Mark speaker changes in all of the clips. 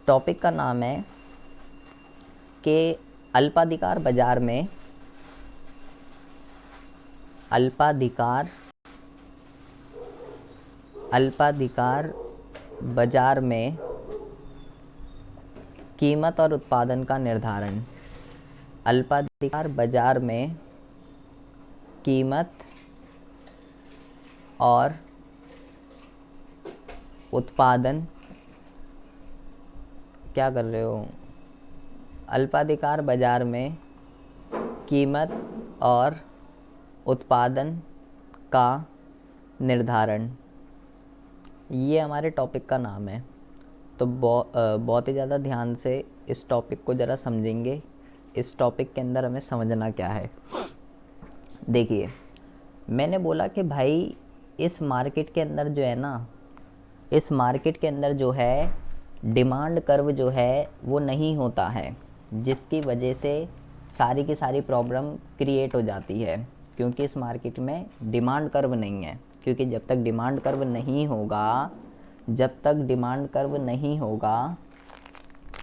Speaker 1: Topic का नाम है कि अल्पाधिकार बाजार में अल्पाधिकार बाजार में कीमत और उत्पादन का निर्धारण। अल्पाधिकार बाजार में कीमत और उत्पादन, क्या कर रहे हो? अल्पाधिकार बाजार में कीमत और उत्पादन का निर्धारण, ये हमारे टॉपिक का नाम है। तो बहुत ही ज़्यादा ध्यान से इस टॉपिक को ज़रा समझेंगे। इस टॉपिक के अंदर हमें समझना क्या है। देखिए, मैंने बोला कि भाई इस मार्केट के अंदर जो है ना, इस मार्केट के अंदर जो है डिमांड कर्व जो है वो नहीं होता है, जिसकी वजह से सारी की सारी प्रॉब्लम क्रिएट हो जाती है। क्योंकि इस मार्केट में डिमांड कर्व नहीं है। क्योंकि जब तक डिमांड कर्व नहीं होगा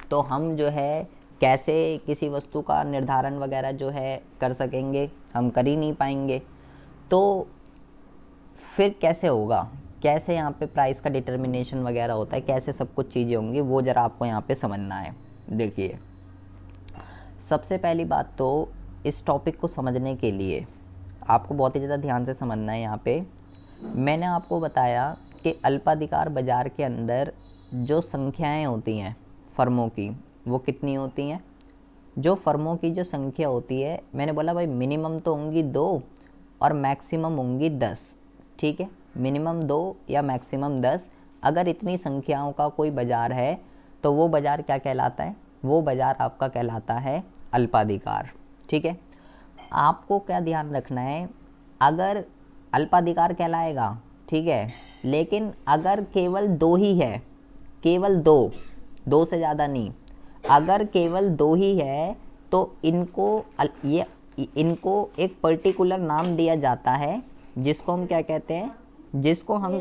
Speaker 1: तो हम जो है कैसे किसी वस्तु का निर्धारण वगैरह जो है कर सकेंगे? हम कर ही नहीं पाएंगे। तो फिर कैसे होगा? कैसे यहाँ पे प्राइस का डिटर्मिनेशन वगैरह होता है, कैसे सब कुछ चीज़ें होंगी, वो ज़रा आपको यहाँ पे समझना है। देखिए, सबसे पहली बात तो इस टॉपिक को समझने के लिए आपको बहुत ही ज़्यादा ध्यान से समझना है। यहाँ पे मैंने आपको बताया कि अल्पाधिकार बाज़ार के अंदर जो संख्याएं होती हैं फर्मों की, वो कितनी होती हैं? जो फर्मों की जो संख्या होती है, मैंने बोला भाई मिनिमम तो होंगी 2 और मैक्सिमम होंगी 10। ठीक है, मिनिमम 2 या मैक्सिमम 10। अगर इतनी संख्याओं का कोई बाज़ार है तो वो बाज़ार क्या कहलाता है? वो बाज़ार आपका कहलाता है अल्पाधिकार। ठीक है, आपको क्या ध्यान रखना है, अगर अल्पाधिकार कहलाएगा, ठीक है, लेकिन अगर केवल 2 ही है, केवल 2 से ज़्यादा नहीं, अगर केवल 2 ही है तो इनको एक पर्टिकुलर नाम दिया जाता है, जिसको हम क्या कहते हैं? जिसको हम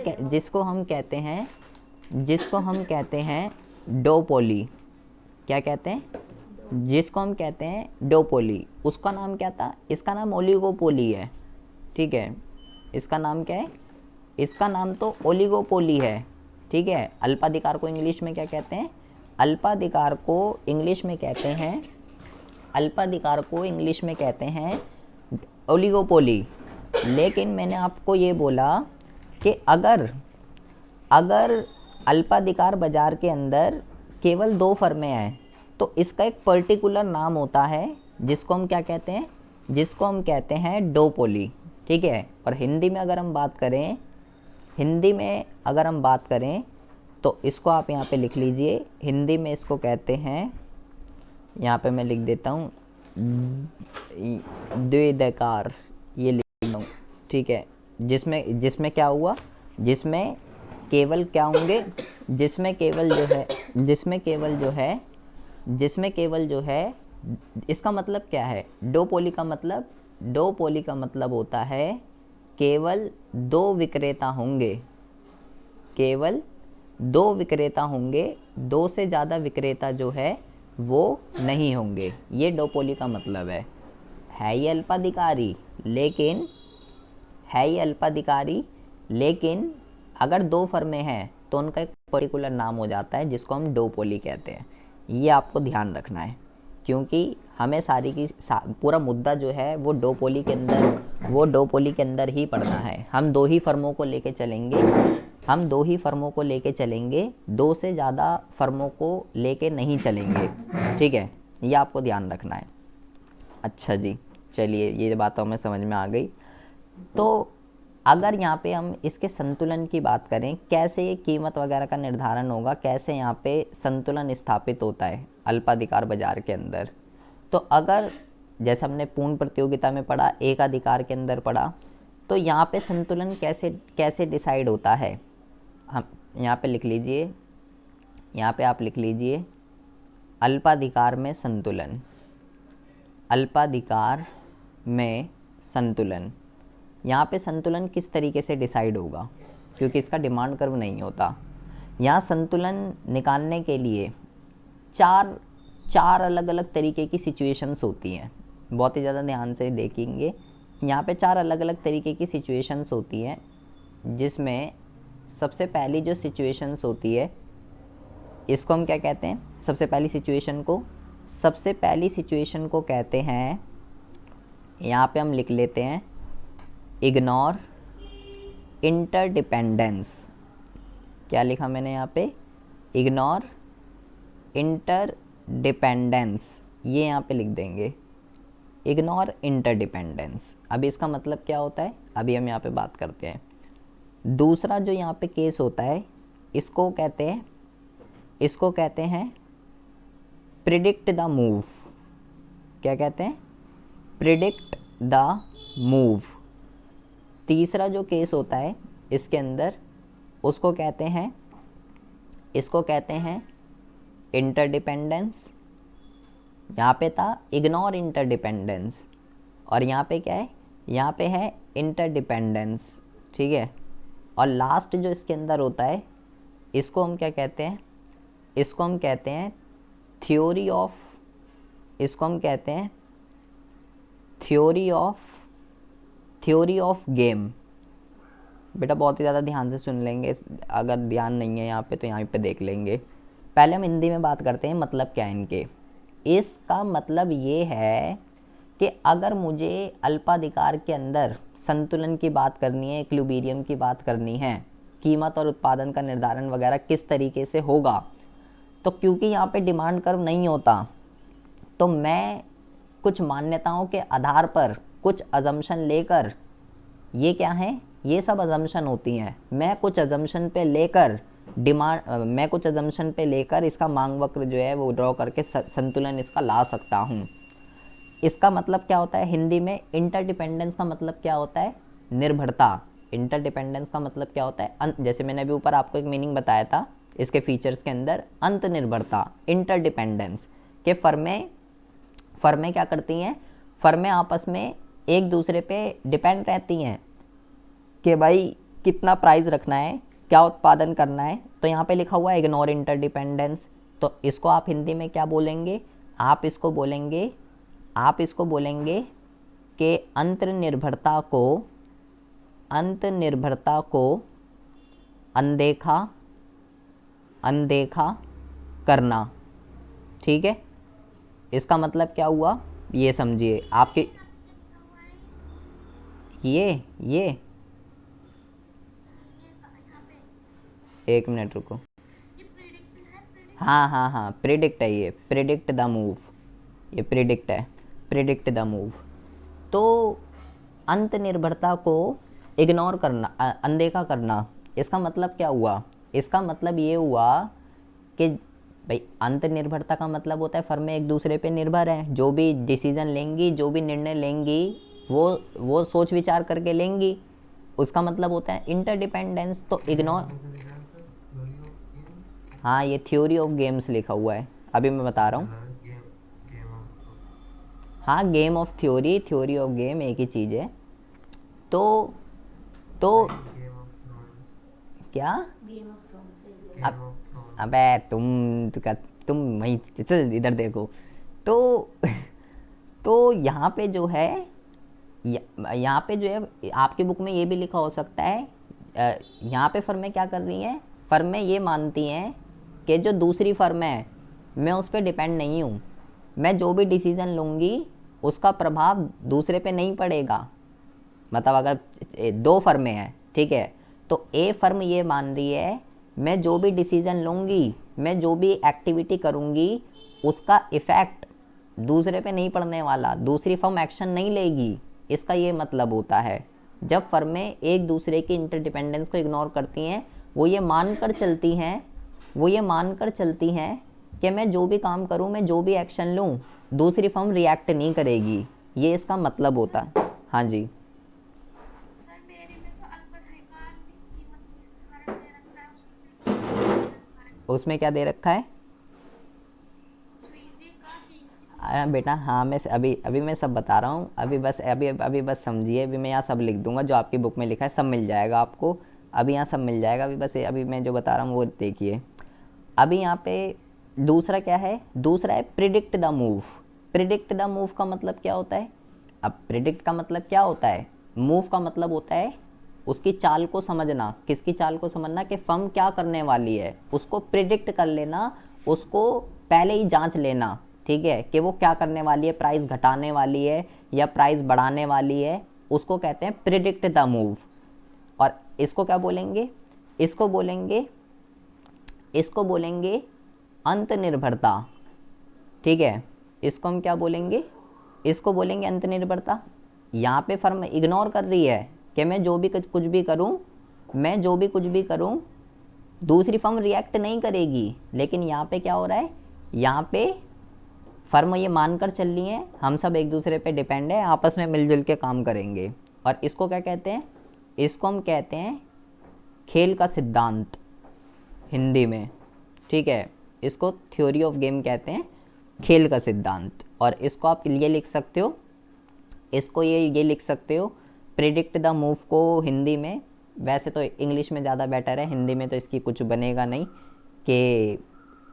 Speaker 1: कहते हैं डोपोली। क्या कहते हैं? जिसको हम कहते हैं डोपोली। उसका नाम क्या था? इसका नाम ओलिगोपोली है। ठीक है, इसका नाम क्या है? इसका नाम तो ओलिगोपोली है। ठीक है, अल्पाधिकार को इंग्लिश में क्या कहते हैं? अल्पाधिकार को इंग्लिश में कहते हैं ओलिगोपोली। लेकिन मैंने आपको ये बोला कि अगर अल्पाधिकार बाजार के अंदर केवल 2 फर्में हैं तो इसका एक पर्टिकुलर नाम होता है, जिसको हम क्या कहते हैं? जिसको हम कहते हैं डोपोली। ठीक है, और हिंदी में अगर हम बात करें तो इसको आप यहाँ पे लिख लीजिए। हिंदी में इसको कहते हैं, यहाँ पे मैं लिख देता हूँ, द्विधाकार, ये लिख देता हूँ। ठीक है, जिसमें क्या हुआ? जिसमें केवल क्या होंगे? जिसमें केवल जो है, इसका मतलब क्या है? डोपोली का मतलब होता है केवल 2 विक्रेता होंगे। केवल 2 विक्रेता होंगे, 2 से ज़्यादा विक्रेता जो है वो नहीं होंगे। ये डोपोली का मतलब है। ये अल्पाधिकारी, लेकिन अगर 2 फर्में हैं तो उनका एक पर्टिकुलर नाम हो जाता है, जिसको हम डोपोली कहते हैं। ये आपको ध्यान रखना है, क्योंकि हमें पूरा मुद्दा जो है वो डोपोली के अंदर ही पढ़ना है। हम 2 ही फर्मों को लेके चलेंगे, 2 से ज़्यादा फर्मों को लेके नहीं चलेंगे। ठीक है, ये आपको ध्यान रखना है। अच्छा जी, चलिए, ये बात हमें समझ में आ गई। तो अगर यहाँ पे हम इसके संतुलन की बात करें, कैसे ये कीमत वगैरह का निर्धारण होगा, कैसे यहाँ पे संतुलन स्थापित होता है अल्पाधिकार बाजार के अंदर, तो अगर जैसे हमने पूर्ण प्रतियोगिता में पढ़ा, एक अधिकार के अंदर पढ़ा, तो यहाँ पे संतुलन कैसे डिसाइड होता है? हम यहाँ पे लिख लीजिए, यहाँ पे आप लिख लीजिए अल्पाधिकार में संतुलन। अल्पाधिकार में संतुलन, यहाँ पे संतुलन किस तरीके से डिसाइड होगा? क्योंकि इसका डिमांड कर्व नहीं होता। यहाँ संतुलन निकालने के लिए चार चार अलग अलग तरीके की सिचुएशंस होती हैं। बहुत ही ज़्यादा ध्यान से देखेंगे, यहाँ पे चार अलग अलग तरीके की सिचुएशंस होती हैं, जिसमें सबसे पहली जो सिचुएशंस होती है इसको हम क्या कहते हैं? सबसे पहली सिचुएशन को कहते हैं, यहाँ पे हम लिख लेते हैं इग्नोर इंटरडिपेंडेंस। क्या लिखा मैंने यहाँ पे? इग्नोर इंटरडिपेंडेंस, ये यहाँ पे लिख देंगे इग्नोर इंटरडिपेंडेंस। अभी इसका मतलब क्या होता है, अभी हम यहाँ पे बात करते हैं। दूसरा जो यहाँ पे केस होता है इसको कहते हैं प्रिडिक्ट द मूव। क्या कहते हैं? Predict the move. तीसरा जो केस होता है इसके अंदर इसको कहते हैं इंटरडिपेंडेंस। यहाँ पे था इग्नोर इंटरडिपेंडेंस और यहाँ पे क्या है? यहाँ पे है इंटरडिपेंडेंस, ठीक है। और लास्ट जो इसके अंदर होता है इसको हम क्या कहते हैं? इसको हम कहते हैं थ्योरी ऑफ गेम। बेटा बहुत ही ज़्यादा ध्यान से सुन लेंगे, अगर ध्यान नहीं है यहाँ पे तो यहाँ पे देख लेंगे। पहले हम हिंदी में बात करते हैं मतलब क्या है इनके। इसका मतलब ये है कि अगर मुझे अल्पाधिकार के अंदर संतुलन की बात करनी है, इक्विलिब्रियम की बात करनी है, कीमत और उत्पादन का निर्धारण वगैरह किस तरीके से होगा, तो क्योंकि यहाँ पे डिमांड कर्व नहीं होता तो मैं कुछ मान्यताओं के आधार पर कुछ अजम्पशन लेकर, ये क्या है? ये सब अजम्पशन होती हैं। मैं कुछ अजम्पशन पे लेकर इसका मांग वक्र जो है वो ड्रॉ करके संतुलन इसका ला सकता हूँ। इसका मतलब क्या होता है हिंदी में? इंटरडिपेंडेंस का मतलब क्या होता है? निर्भरता। इंटरडिपेंडेंस का मतलब क्या होता है? जैसे मैंने अभी ऊपर आपको एक मीनिंग बताया था इसके फीचर्स के अंदर, अंत निर्भरता, इंटरडिपेंडेंस के फर्में क्या करती हैं? फर्में आपस में एक दूसरे पे डिपेंड रहती हैं कि भाई कितना प्राइस रखना है, क्या उत्पादन करना है। तो यहाँ पे लिखा हुआ है इग्नोर इंटरडिपेंडेंस, तो इसको आप हिंदी में क्या बोलेंगे? आप इसको बोलेंगे कि अंत निर्भरता को अनदेखा करना, ठीक है। इसका मतलब क्या हुआ ये समझिए। आपके ये एक मिनट रुको। हाँ, प्रिडिक्ट है ये, प्रिडिक्ट द मूव, ये प्रिडिक्ट द मूव। तो अंत निर्भरता को इग्नोर करना, अनदेखा करना, इसका मतलब क्या हुआ? इसका मतलब ये हुआ कि भाई अंत निर्भरता का मतलब होता है फर्में एक दूसरे पे निर्भर हैं, जो भी डिसीजन लेंगी, जो भी निर्णय लेंगी वो सोच विचार करके लेंगी, उसका मतलब होता है इंटरडिपेंडेंस। तो इग्नोर, हाँ ये थ्योरी ऑफ गेम्स लिखा हुआ है, अभी मैं बता रहा हूँ। हाँ game of theory of game एक ही चीज़ है। तो क्या? अबे तुम वहीं चल, इधर देखो। तो यहाँ पे जो है आपकी बुक में ये भी लिखा हो सकता है, यहाँ पे फर्में क्या कर रही हैं? फर्में ये मानती हैं कि जो दूसरी फर्म है मैं उस पर डिपेंड नहीं हूँ, मैं जो भी डिसीज़न लूँगी उसका प्रभाव दूसरे पे नहीं पड़ेगा। मतलब अगर दो फर्में हैं, ठीक है, तो ए फर्म ये मान रही है मैं जो भी डिसीज़न लूँगी, मैं जो भी एक्टिविटी करूँगी, उसका इफ़ेक्ट दूसरे पे नहीं पड़ने वाला, दूसरी फर्म एक्शन नहीं लेगी। इसका ये मतलब होता है जब फर्में एक दूसरे की इंटरडिपेंडेंस को इग्नोर करती हैं, वो ये मानकर चलती हैं कि मैं जो भी काम करूँ, मैं जो भी एक्शन लूँ, दूसरी फर्म रिएक्ट नहीं करेगी। ये इसका मतलब होता है। हाँ जी
Speaker 2: सर मेरे में तो अल्पाधिकार कीमत निर्धारण दे रखा है, उसमें
Speaker 1: उसमें क्या दे रखा है?
Speaker 2: स्वीजी का कीमत।
Speaker 1: अरे बेटा हाँ, मैं अभी मैं सब बता रहा हूँ। अभी बस समझिए, अभी मैं यहाँ सब लिख दूंगा जो आपकी बुक में लिखा है, सब मिल जाएगा आपको। अभी यहाँ सब मिल जाएगा, अभी बस अभी मैं जो बता रहा हूँ वो देखिए। अभी यहाँ पे दूसरा क्या है, दूसरा है predict the move. Predict the move का मतलब क्या होता है? अब प्रिडिक्ट का मतलब क्या होता है, मूव का मतलब होता है उसकी चाल को समझना। किसकी चाल को समझना? कि फर्म क्या करने वाली है, उसको प्रिडिक्ट कर लेना, उसको पहले ही जांच लेना, ठीक है, कि वो क्या करने वाली है, प्राइस घटाने वाली है या प्राइस बढ़ाने वाली है, उसको कहते हैं प्रिडिक्ट द मूव। और इसको क्या बोलेंगे? इसको बोलेंगे, इसको बोलेंगे अंत निर्भरता, ठीक है। इसको हम क्या बोलेंगे? इसको बोलेंगे अंत निर्भरता। यहाँ पे फर्म इग्नोर कर रही है कि मैं जो भी कुछ भी करूँ, मैं जो भी कुछ भी करूँ दूसरी फर्म रिएक्ट नहीं करेगी। लेकिन यहाँ पे क्या हो रहा है, यहाँ पे फर्म ये मानकर चल रही है हम सब एक दूसरे पे डिपेंड है, आपस में मिलजुल के काम करेंगे। और इसको क्या कहते हैं? इसको हम कहते हैं खेल का सिद्धांत हिंदी में, ठीक है। इसको थ्योरी ऑफ गेम कहते हैं, खेल का सिद्धांत। और इसको आप ये लिख सकते हो, इसको ये लिख सकते हो प्रिडिक्ट द मूव को हिंदी में। वैसे तो इंग्लिश में ज़्यादा बेटर है, हिंदी में तो इसकी कुछ बनेगा नहीं, कि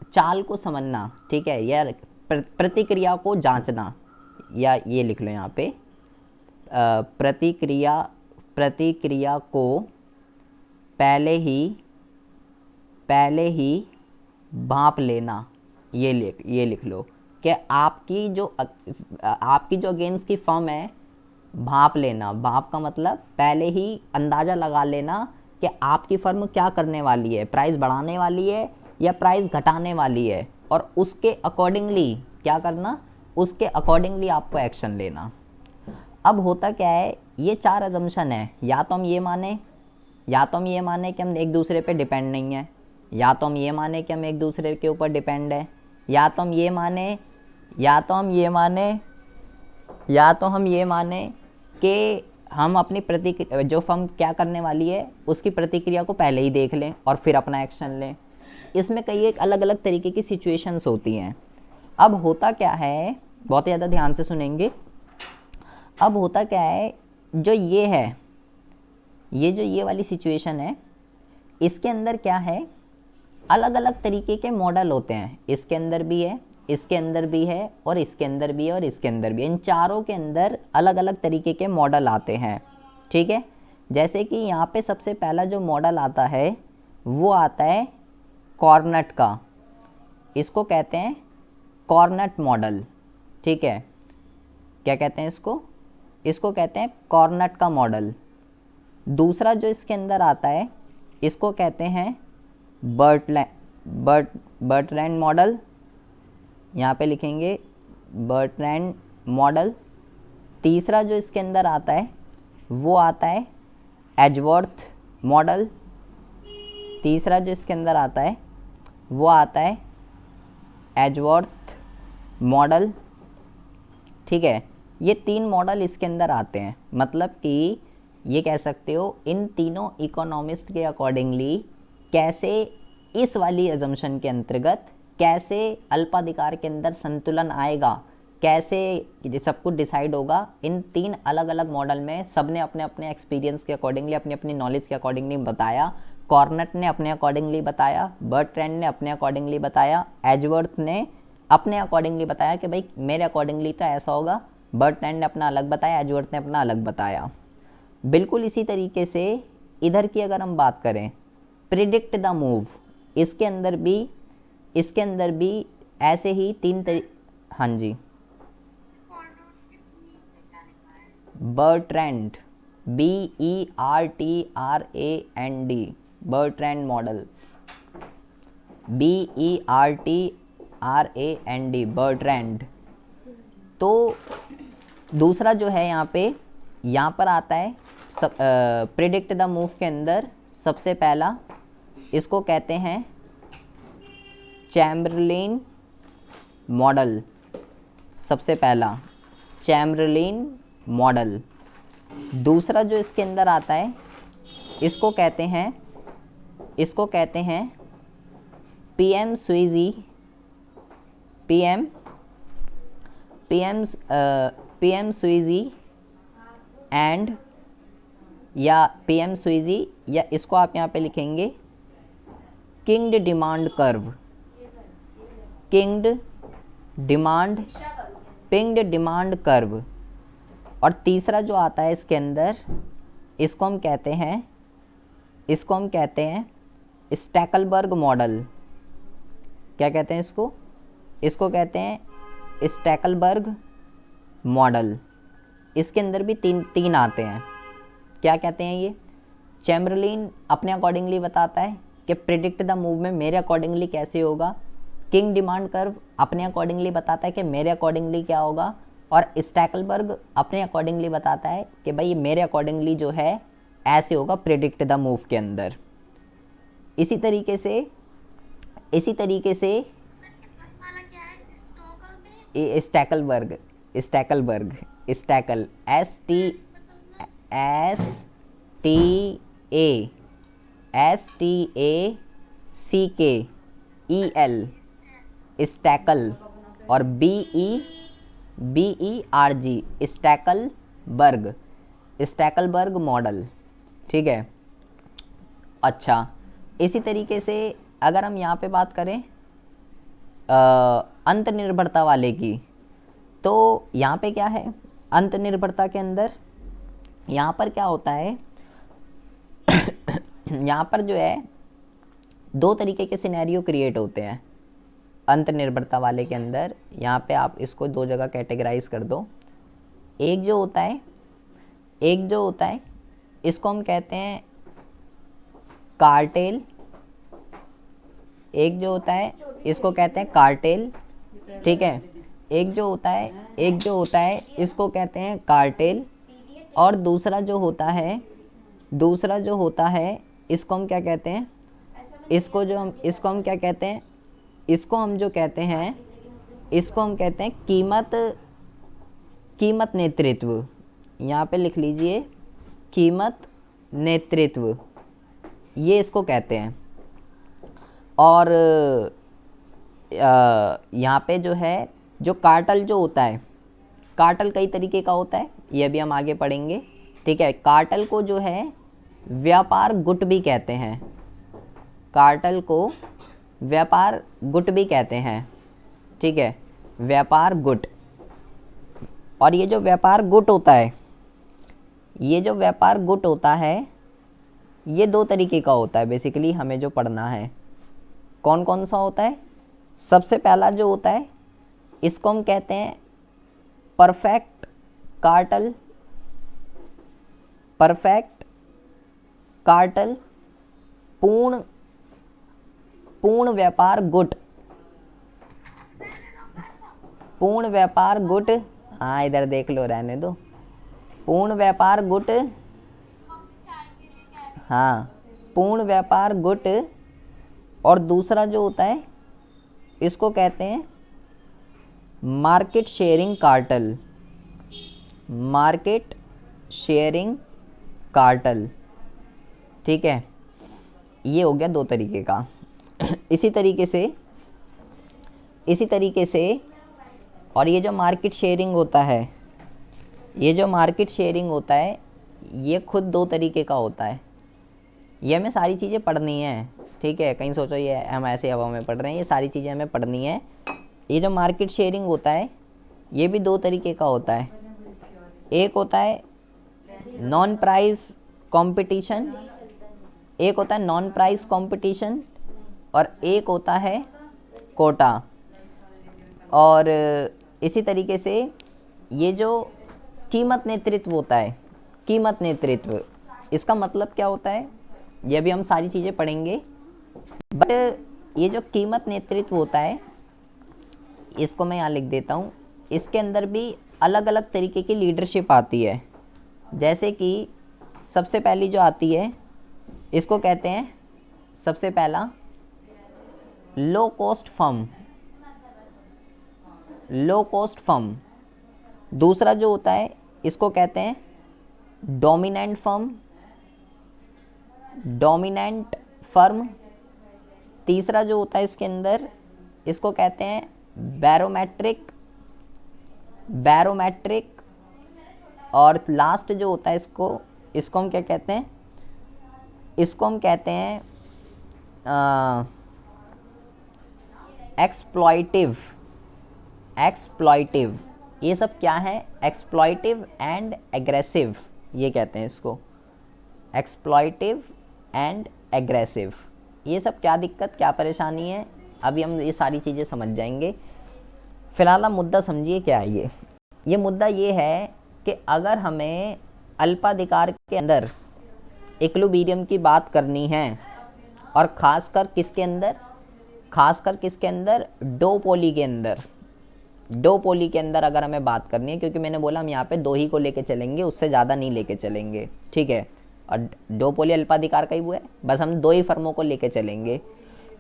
Speaker 1: चाल को समझना, ठीक है, या प्रतिक्रिया को जांचना, या ये लिख लो यहाँ पे प्रतिक्रिया को पहले ही भांप लेना। ये लिख लो कि आपकी जो अगेंस्ट की फर्म है, भांप लेना। भांप का मतलब पहले ही अंदाज़ा लगा लेना कि आपकी फर्म क्या करने वाली है, प्राइस बढ़ाने वाली है या प्राइस घटाने वाली है, और उसके अकॉर्डिंगली क्या करना, उसके अकॉर्डिंगली आपको एक्शन लेना। अब होता क्या है, ये 4 अजम्पशन है। या तो हम ये माने कि हम एक दूसरे पे डिपेंड नहीं है, या तो हम ये माने कि हम एक दूसरे के ऊपर डिपेंड है, या तो हम ये माने कि हम अपनी प्रतिक्रिया, जो फर्म क्या करने वाली है उसकी प्रतिक्रिया को पहले ही देख लें और फिर अपना एक्शन लें। इसमें कई एक अलग अलग तरीके की सिचुएशंस होती हैं। अब होता क्या है, बहुत ही ज़्यादा ध्यान से सुनेंगे। अब होता क्या है, जो ये है, ये वाली सिचुएशन है, इसके अंदर क्या है, अलग अलग तरीके के मॉडल होते हैं। इसके अंदर भी है, इसके अंदर भी है, और इसके अंदर भी है, और इसके अंदर भी है। इन चारों के अंदर अलग अलग तरीके के मॉडल आते हैं, ठीक है। जैसे कि यहाँ पे सबसे पहला जो मॉडल आता है वो आता है कॉर्नेट का। इसको कहते हैं कॉर्नेट मॉडल, ठीक है। क्या कहते हैं इसको? इसको कहते हैं कॉर्नेट का मॉडल। दूसरा जो इसके अंदर आता है इसको कहते हैं बर्ट्रैंड मॉडल। यहाँ पे लिखेंगे बर्ट्रैंड मॉडल। तीसरा जो इसके अंदर आता है वो आता है एजवर्थ मॉडल। तीसरा जो इसके अंदर आता है वो आता है एजवर्थ मॉडल, ठीक है। ये 3 मॉडल इसके अंदर आते हैं। मतलब कि ये कह सकते हो इन तीनों इकोनॉमिस्ट के अकॉर्डिंगली कैसे इस वाली अजम्पशन के अंतर्गत कैसे अल्पाधिकार के अंदर संतुलन आएगा, कैसे सब कुछ डिसाइड होगा, इन 3 अलग अलग मॉडल में सबने अपने अपने एक्सपीरियंस के अकॉर्डिंगली, अपनी अपनी नॉलेज के अकॉर्डिंगली बताया। कॉर्नेट ने अपने अकॉर्डिंगली बताया, बर्ट्रैंड ने अपने अकॉर्डिंगली बताया, एजवर्थ ने अपने अकॉर्डिंगली बताया कि भाई मेरे अकॉर्डिंगली तो ऐसा होगा। बर्ट्रैंड ने अपना अलग बताया, एजवर्थ ने अपना अलग बताया। बिल्कुल इसी तरीके से इधर की अगर हम बात करें प्रिडिक्ट द मूव, इसके अंदर भी ऐसे ही 3 हाँ जी, Bertrand, BERTRAND, Bertrand model, BERTRAND, Bertrand. तो दूसरा जो है यहाँ पर आता है प्रिडिक्ट द मूव के अंदर सबसे पहला इसको कहते हैं चैम्बरलेन मॉडल। सबसे पहला चैम्बरलेन मॉडल। दूसरा जो इसके अंदर आता है इसको कहते हैं PM Sweezy, PM Sweezy and, या PM स्वीजी, या इसको आप यहाँ पे लिखेंगे kinked demand curve. Kinked demand kinked demand curve. और तीसरा जो आता है इसके अंदर, इसको हम कहते हैं स्टैकलबर्ग मॉडल। क्या कहते हैं इसको? इसको कहते हैं स्टैकलबर्ग मॉडल। इसके अंदर भी तीन आते हैं। क्या कहते हैं ये? चैम्बरलिन अपने अकॉर्डिंगली बताता है कि प्रिडिक्ट द मूव में मेरे अकॉर्डिंगली कैसे होगा। किंग डिमांड कर्व अपने अकॉर्डिंगली बताता है कि मेरे अकॉर्डिंगली क्या होगा। और स्टैकलबर्ग अपने अकॉर्डिंगली बताता है कि भाई मेरे अकॉर्डिंगली जो है ऐसे होगा प्रिडिक्ट द मूव के अंदर। इसी तरीके से
Speaker 2: वाला क्या है? स्टोकल में
Speaker 1: स्टैकलबर्ग STACKEL स्टैकल और BERG स्टैकलबर्ग मॉडल। ठीक है। अच्छा, इसी तरीके से अगर हम यहाँ पे बात करें अंत निर्भरता वाले की, तो यहाँ पे क्या है? अंत निर्भरता के अंदर यहाँ पर क्या होता है? यहाँ पर जो है दो तरीके के सिनेरियो क्रिएट होते हैं अंत निर्भरता वाले के अंदर। यहाँ पे आप इसको दो जगह कैटेगराइज कर दो। एक जो होता है इसको हम कहते हैं कार्टेल। एक जो होता है इसको कहते हैं कार्टेल। ठीक है। एक जो होता है इसको कहते हैं कार्टेल। और दूसरा जो होता है इसको हम क्या कहते हैं? इसको हम क्या कहते हैं? इसको हम कहते हैं कीमत नेतृत्व। यहाँ पे लिख लीजिए कीमत नेतृत्व, ये इसको कहते हैं। और यहाँ पे जो है जो कार्टल जो होता है, कार्टल कई तरीके का होता है, ये भी हम आगे पढ़ेंगे। ठीक है। कार्टल को जो है व्यापार गुट भी कहते हैं। कार्टल को व्यापार गुट भी कहते हैं। ठीक है, व्यापार गुट। और ये जो व्यापार गुट होता है ये दो तरीके का होता है बेसिकली, हमें जो पढ़ना है। कौन कौन सा होता है? सबसे पहला जो होता है इसको हम कहते हैं परफेक्ट कार्टल पूर्ण व्यापार गुट। हाँ, इधर देख लो, रहने दो। पूर्ण व्यापार गुट। हाँ, पूर्ण व्यापार गुट। और दूसरा जो होता है इसको कहते हैं मार्केट शेयरिंग कार्टल। ठीक है, ये हो गया दो तरीके का। इसी तरीके से और ये जो मार्केट शेयरिंग होता है ये खुद दो तरीके का होता है। ये हमें सारी चीज़ें पढ़नी है। ठीक है, कहीं सोचो ये हम ऐसे हवा में पढ़ रहे हैं, ये सारी चीज़ें हमें पढ़नी है। ये जो मार्केट शेयरिंग होता है ये भी दो तरीके का होता है। एक होता है नॉन प्राइस कंपटीशन, और एक होता है कोटा। और इसी तरीके से ये जो कीमत नेतृत्व होता है, इसका मतलब क्या होता है ये भी हम सारी चीज़ें पढ़ेंगे। बट ये जो कीमत नेतृत्व होता है इसको मैं यहाँ लिख देता हूँ। इसके अंदर भी अलग अलग तरीके की लीडरशिप आती है। जैसे कि सबसे पहली जो आती है इसको कहते हैं सबसे पहला लो कॉस्ट फर्म। दूसरा जो होता है इसको कहते हैं डोमिनेंट फर्म। तीसरा जो होता है इसके अंदर इसको कहते हैं बैरोमेट्रिक। और लास्ट जो होता है इसको हम क्या कहते हैं? इसको हम कहते हैं एक्सप्लॉइटिव, एक्सप्लॉइटिव, ये सब क्या है? एक्सप्लॉइटिव एंड एग्रेसिव, ये कहते हैं इसको, एक्सप्लॉइटिव एंड एग्रेसिव। ये सब क्या दिक्कत, क्या परेशानी है, अभी हम ये सारी चीज़ें समझ जाएंगे। फिलहाल आप मुद्दा समझिए क्या है ये मुद्दा ये है कि अगर हमें अल्पाधिकार के अंदर इक्विलिब्रियम की बात करनी है, और ख़ासकर किसके अंदर, खासकर किसके अंदर, डोपोली के अंदर, डोपोली के अंदर अगर हमें बात करनी है, क्योंकि मैंने बोला हम यहाँ पे 2 ही को लेके चलेंगे, उससे ज़्यादा नहीं लेके चलेंगे, ठीक है। और डोपोली अल्पाधिकार का ही वो है, बस हम 2 ही फर्मों को लेके चलेंगे।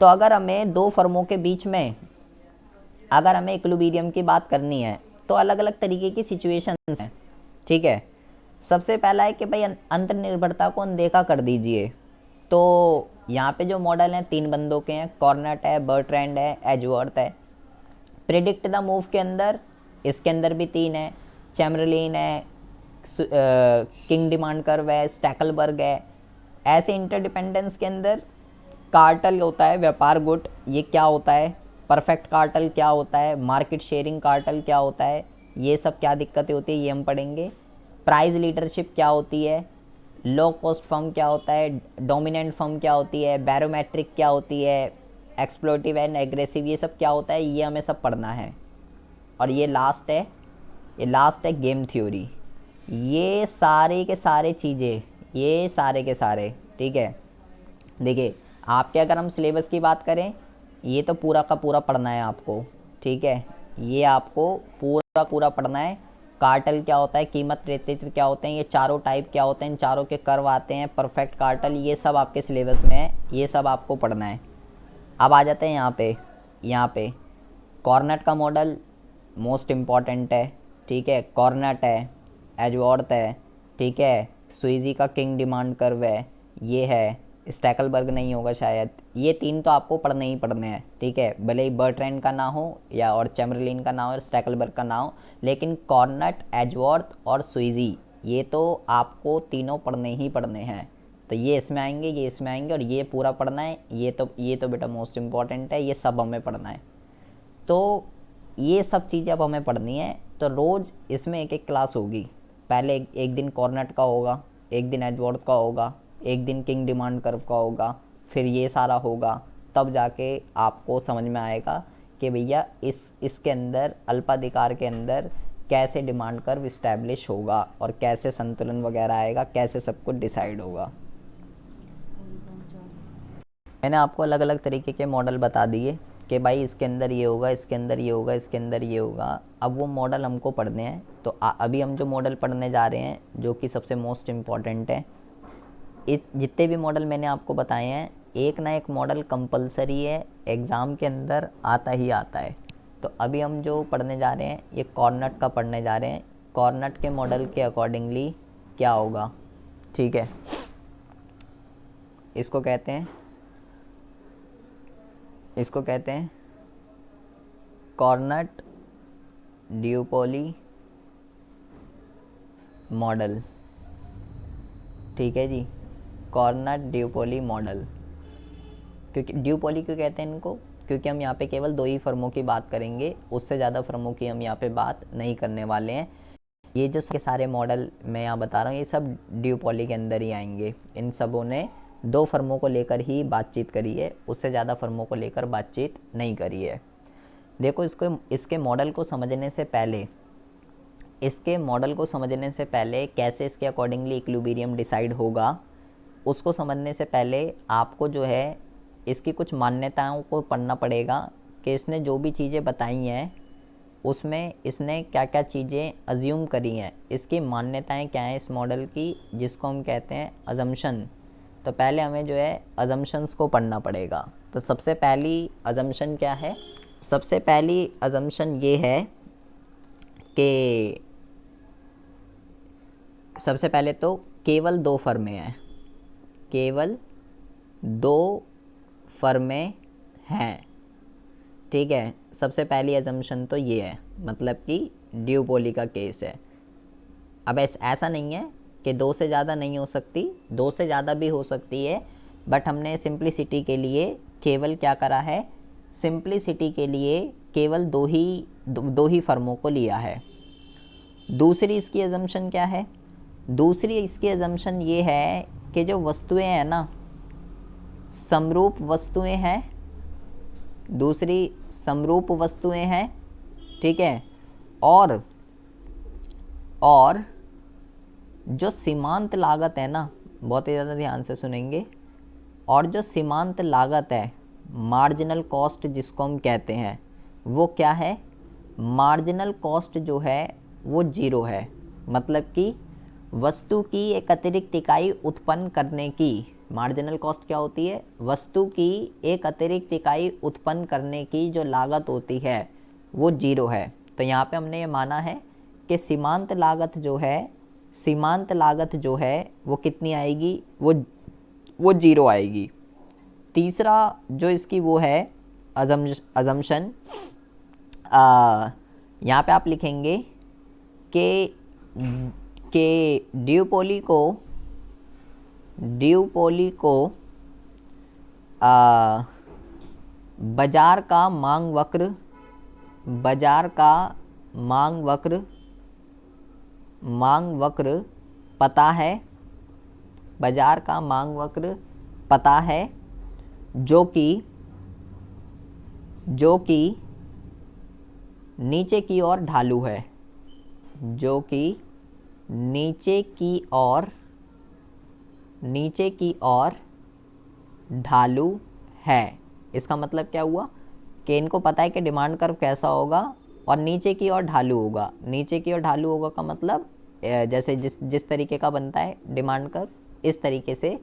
Speaker 1: तो अगर हमें 2 फर्मों के बीच में अगर हमें इक्विलिब्रियम की बात करनी है तो अलग अलग तरीके की सिचुएशंस हैं, ठीक है। सबसे पहला है कि भाई अंतर्निर्भरता को अनदेखा कर दीजिए। तो यहाँ पे जो मॉडल हैं 3 बंदों के हैं, कॉर्नेट है, बर्ट्रैंड है, एजवर्थ है। प्रिडिक्ट द मूव के अंदर, इसके अंदर भी 3 है, चैमरलिन है, किंग डिमांड कर्व है, स्टैकलबर्ग है। ऐसे इंटरडिपेंडेंस के अंदर कार्टल होता है, व्यापार गुट, ये क्या होता है, परफेक्ट कार्टल क्या होता है, मार्केट शेयरिंग कार्टल क्या होता है, ये सब क्या दिक्कतें होती है ये हम पढ़ेंगे। प्राइस लीडरशिप क्या होती है, लो कॉस्ट फर्म क्या होता है, डोमिनेंट फर्म क्या होती है, बैरोमेट्रिक क्या होती है, एक्सप्लोटिव एंड एग्रेसिव, ये सब क्या होता है, ये हमें सब पढ़ना है। और ये लास्ट है गेम थ्योरी। ये सारे के सारे चीज़ें, ये सारे के सारे, ठीक है। देखिए आपके अगर हम सिलेबस की बात करें, ये तो पूरा का पूरा पढ़ना है आपको, ठीक है। ये आपको पूरा पूरा पढ़ना है। कार्टल क्या होता है, कीमत नेतृत्व क्या होते हैं, ये चारों टाइप क्या होते हैं, इन चारों के कर्व आते हैं, परफेक्ट कार्टल, ये सब आपके सिलेबस में है, ये सब आपको पढ़ना है। अब आ जाते हैं यहाँ पे कॉर्नेट का मॉडल मोस्ट इम्पॉर्टेंट है, ठीक है। कॉर्नेट है, एजवर्थ है, ठीक है, स्वीजी का किंग डिमांड कर्व है, ये है, स्टैकलबर्ग नहीं होगा शायद। ये 3 तो आपको पढ़ने ही पढ़ने हैं, ठीक है। भले ही बर्ट्रैंड का ना हो या और चैमरलिन का ना हो, स्टैकलबर्ग का ना हो, लेकिन कॉर्नेट, एजवर्थ और स्वीजी, ये तो आपको तीनों पढ़ने ही पढ़ने हैं। तो ये इसमें आएंगे, ये इसमें आएंगे, और ये पूरा पढ़ना है। ये तो बेटा मोस्ट इम्पॉर्टेंट है, ये सब हमें पढ़ना है। तो ये सब चीज़ें अब हमें पढ़नी है। तो रोज़ इसमें एक क्लास होगी। पहले एक दिन कॉर्नेट का होगा, एक दिन एजवर्थ का होगा, एक दिन किंग डिमांड कर्व का होगा, फिर ये सारा होगा, तब जाके आपको समझ में आएगा कि भैया इसके अंदर अल्पाधिकार के अंदर कैसे डिमांड कर्व इस्टेब्लिश होगा और कैसे संतुलन वगैरह आएगा, कैसे सब कुछ डिसाइड होगा। मैंने आपको अलग अलग तरीके के मॉडल बता दिए कि भाई इसके अंदर ये होगा, इसके अंदर ये होगा, इसके अंदर ये होगा। अब वो मॉडल हमको पढ़ने हैं। तो अभी हम जो मॉडल पढ़ने जा रहे हैं, जो कि सबसे मोस्ट इम्पॉर्टेंट है, जितने भी मॉडल मैंने आपको बताए हैं, एक ना एक मॉडल कंपलसरी है, एग्ज़ाम के अंदर आता ही आता है। तो अभी हम जो पढ़ने जा रहे हैं, ये कॉर्नेट का पढ़ने जा रहे हैं। कॉर्नेट के मॉडल के अकॉर्डिंगली क्या होगा, ठीक है। इसको कहते हैं कॉर्नेट ड्यूपोली मॉडल, ठीक है जी। कॉर्नेट ड्यूपोली मॉडल, क्योंकि ड्यूपोली क्यों कहते हैं इनको, क्योंकि हम यहाँ पे केवल 2 ही फर्मों की बात करेंगे, उससे ज़्यादा फर्मों की हम यहाँ पे बात नहीं करने वाले हैं। ये जो सारे मॉडल मैं यहाँ बता रहा हूँ, ये सब ड्यूपोली के अंदर ही आएंगे। इन सबों ने 2 फर्मों को लेकर ही बातचीत करी है, उससे ज़्यादा फर्मों को लेकर बातचीत नहीं करी है। देखो इसके मॉडल को समझने से पहले कैसे इसके अकॉर्डिंगली इक्विलिब्रियम डिसाइड होगा, उसको समझने से पहले आपको जो है इसकी कुछ मान्यताओं को पढ़ना पड़ेगा कि इसने जो भी चीज़ें बताई हैं उसमें इसने क्या क्या चीज़ें अज्यूम करी हैं, इसकी मान्यताएं क्या हैं इस मॉडल की, जिसको हम कहते हैं अजम्पशन। तो पहले हमें जो है अजम्पशंस को पढ़ना पड़ेगा। तो सबसे पहली अजम्पशन क्या है, सबसे पहली अजम्पशन ये है कि सबसे पहले तो केवल 2 फर्में हैं, केवल 2 फर्में हैं, ठीक है। सबसे पहली अजम्पशन तो ये है, मतलब कि ड्यूपोली का केस है। अब ऐसा नहीं है कि 2 से ज़्यादा नहीं हो सकती, 2 से ज़्यादा भी हो सकती है, बट हमने सिंप्लिसिटी के लिए केवल क्या करा है, सिंप्लिसिटी के लिए केवल दो ही फर्मों को लिया है। दूसरी इसकी अजम्पशन क्या है? दूसरी इसकी अजम्पशन ये है कि जो वस्तुएं हैं ना, समरूप वस्तुएं हैं, दूसरी समरूप वस्तुएं हैं, ठीक है। और जो सीमांत लागत है ना, बहुत ही ज़्यादा ध्यान से सुनेंगे, और जो सीमांत लागत है, मार्जिनल कॉस्ट जिसको हम कहते हैं, वो क्या है? मार्जिनल कॉस्ट जो है वो 0 है। मतलब कि वस्तु की एक अतिरिक्त इकाई उत्पन्न करने की, मार्जिनल कॉस्ट क्या होती है? वस्तु की एक अतिरिक्त इकाई उत्पन्न करने की जो लागत होती है वो 0 है। तो यहाँ पे हमने ये माना है कि सीमांत लागत जो है वो कितनी आएगी? वो 0 आएगी। तीसरा जो इसकी वो है अजम्पशन, यहाँ पे आप लिखेंगे कि ड्यूपोली को बाजार का मांग वक्र पता है, बाजार का मांग वक्र पता है, जो कि नीचे की ओर ढालू है, जो कि नीचे की ओर ढालू है। इसका मतलब क्या हुआ कि इनको पता है कि डिमांड कर्व कैसा होगा और नीचे की ओर ढालू होगा। नीचे की ओर ढालू होगा का मतलब जैसे जिस तरीके का बनता है डिमांड कर्व, इस तरीके से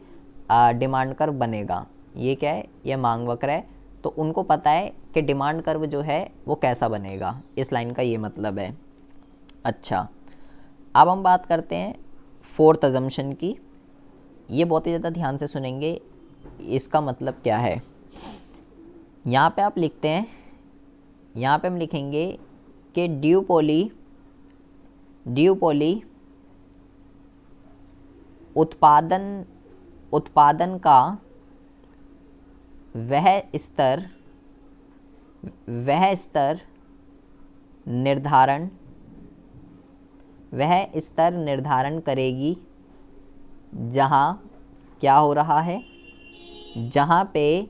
Speaker 1: डिमांड कर्व बनेगा। ये क्या है? ये मांग वक्र है। तो उनको पता है कि डिमांड कर्व जो है वो कैसा बनेगा। इस लाइन का ये मतलब है। अच्छा, अब हम बात करते हैं फोर्थ अजम्पशन की। ये बहुत ही ज़्यादा ध्यान से सुनेंगे, इसका मतलब क्या है। यहाँ पे आप लिखते हैं, यहाँ पे हम लिखेंगे कि ड्यूपोली उत्पादन का वह स्तर निर्धारण करेगी जहाँ क्या हो रहा है, जहाँ पे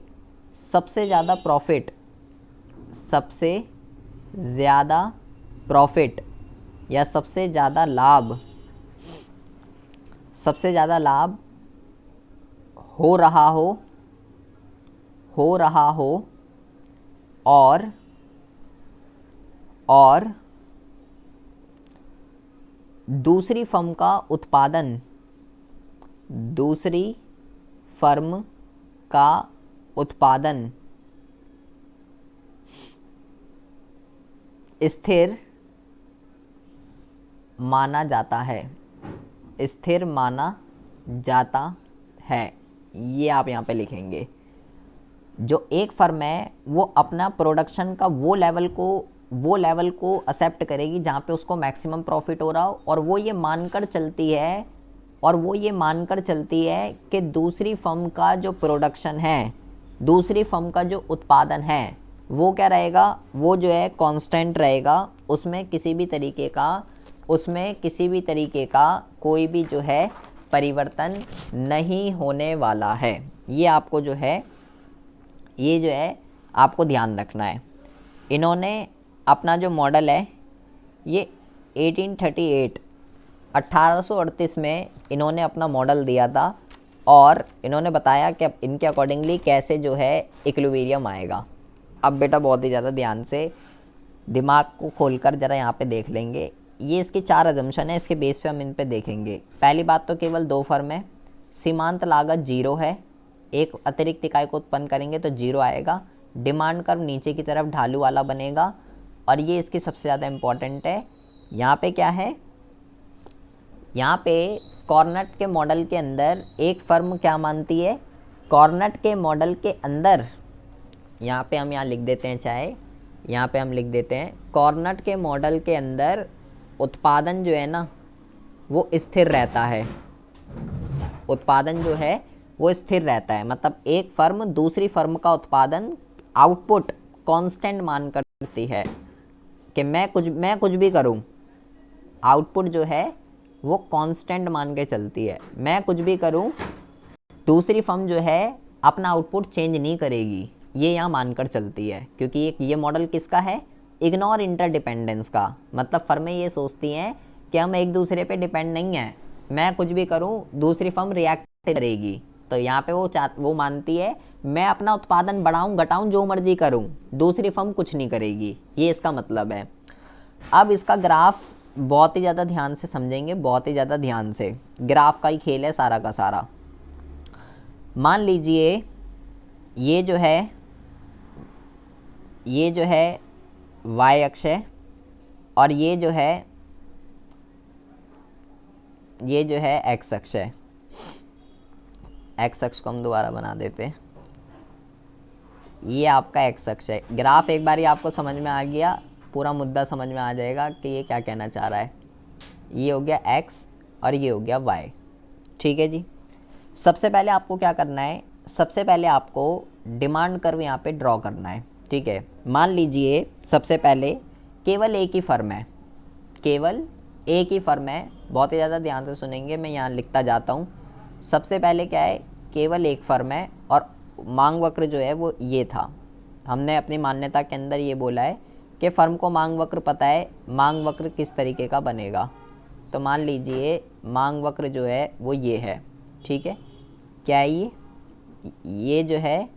Speaker 1: सबसे ज़्यादा प्रॉफिट या सबसे ज़्यादा लाभ हो रहा हो और दूसरी फर्म का उत्पादन स्थिर माना जाता है। ये आप यहाँ पे लिखेंगे। जो एक फर्म है वो अपना प्रोडक्शन का वो लेवल को एक्सेप्ट करेगी जहाँ पे उसको मैक्सिमम प्रॉफिट हो रहा हो, और वो ये मानकर चलती है कि दूसरी फर्म का जो प्रोडक्शन है, दूसरी फर्म का जो उत्पादन है, वो क्या रहेगा? वो जो है कांस्टेंट रहेगा। उसमें किसी भी तरीके का कोई भी जो है परिवर्तन नहीं होने वाला है। ये आपको जो है आपको ध्यान रखना है। इन्होंने अपना जो मॉडल है ये 1838 में इन्होंने अपना मॉडल दिया था, और इन्होंने बताया कि अब इनके अकॉर्डिंगली कैसे जो है इक्विलिब्रियम आएगा। अब बेटा बहुत ही ज़्यादा ध्यान से दिमाग को खोलकर ज़रा यहाँ पे देख लेंगे। ये इसकी 4 अजम्पशन है, इसके बेस पे हम इन पे देखेंगे। पहली बात तो केवल 2 फर्म है, सीमांत लागत 0 है, एक अतिरिक्त इकाई को उत्पन्न करेंगे तो 0 आएगा, डिमांड कर्व नीचे की तरफ ढालू वाला बनेगा, और ये इसकी सबसे ज़्यादा इम्पॉर्टेंट है। यहाँ पे क्या है? यहाँ पे कॉर्नट के मॉडल के अंदर एक फर्म क्या मानती है? कॉर्नट के मॉडल के अंदर, यहाँ पे हम लिख देते हैं, चाहे यहाँ पे हम लिख देते हैं, कॉर्नट के मॉडल के अंदर उत्पादन जो है ना वो स्थिर रहता है। उत्पादन जो है वो स्थिर रहता है। मतलब एक फर्म दूसरी फर्म का उत्पादन आउटपुट कांस्टेंट मानकर चलती है कि मैं कुछ भी करूं, आउटपुट जो है वो कांस्टेंट मान के चलती है। मैं कुछ भी करूं, दूसरी फर्म जो है अपना आउटपुट चेंज नहीं करेगी, ये यहाँ मानकर चलती है। क्योंकि ये मॉडल किसका है? इग्नोर इंटरडिपेंडेंस का। मतलब फर्में ये सोचती हैं कि हम एक दूसरे पे डिपेंड नहीं हैं, मैं कुछ भी करूं दूसरी फर्म रिएक्ट करेगी। तो यहाँ पे वो मानती है मैं अपना उत्पादन बढ़ाऊं घटाऊं जो मर्जी करूं, दूसरी फर्म कुछ नहीं करेगी। ये इसका मतलब है। अब इसका ग्राफ बहुत ही ज़्यादा ध्यान से समझेंगे, बहुत ही ज़्यादा ध्यान से। ग्राफ का ही खेल है सारा का सारा। मान लीजिए ये जो है y अक्ष है और ये जो है x अक्ष है। x अक्ष को हम दोबारा बना देते हैं। ये आपका x अक्ष है। ग्राफ एक बार ही आपको समझ में आ गया, पूरा मुद्दा समझ में आ जाएगा कि ये क्या कहना चाह रहा है। ये हो गया x और ये हो गया y। ठीक है जी। सबसे पहले आपको क्या करना है? सबसे पहले आपको डिमांड कर्व यहाँ पे ड्रॉ करना है। ठीक है। मान लीजिए सबसे पहले केवल एक ही फर्म है, केवल एक ही फर्म है। बहुत ही ज़्यादा ध्यान से सुनेंगे, मैं यहाँ लिखता जाता हूँ। सबसे पहले क्या है? केवल एक फर्म है और मांग वक्र जो है वो ये था। हमने अपनी मान्यता के अंदर ये बोला है कि फर्म को मांग वक्र पता है, मांग वक्र किस तरीके का बनेगा। तो मान लीजिए मांग वक्र जो है वो ये है। ठीक है। क्या है ये जो है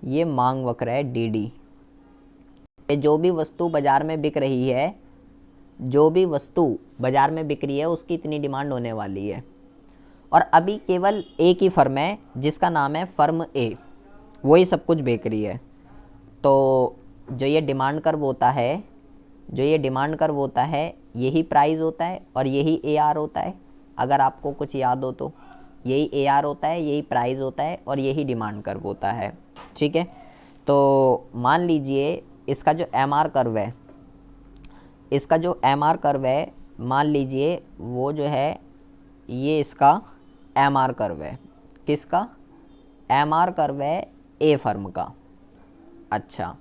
Speaker 1: ये मांग वक्र है डी। जो भी वस्तु बाज़ार में बिक रही है, जो भी वस्तु बाज़ार में बिक रही है उसकी इतनी डिमांड होने वाली है। और अभी केवल एक ही फर्म है जिसका नाम है फर्म ए, वही सब कुछ बेच रही है। तो जो ये डिमांड कर्व होता है, यही प्राइस होता है और यही AR होता है। अगर आपको कुछ याद हो तो यही AR होता है, यही प्राइस होता है और यही डिमांड कर्व होता है। ठीक है। तो मान लीजिए इसका जो MR कर्व है, मान लीजिए वो जो है ये इसका MR कर्व है। किसका? MR कर्व है A फर्म का। अच्छा,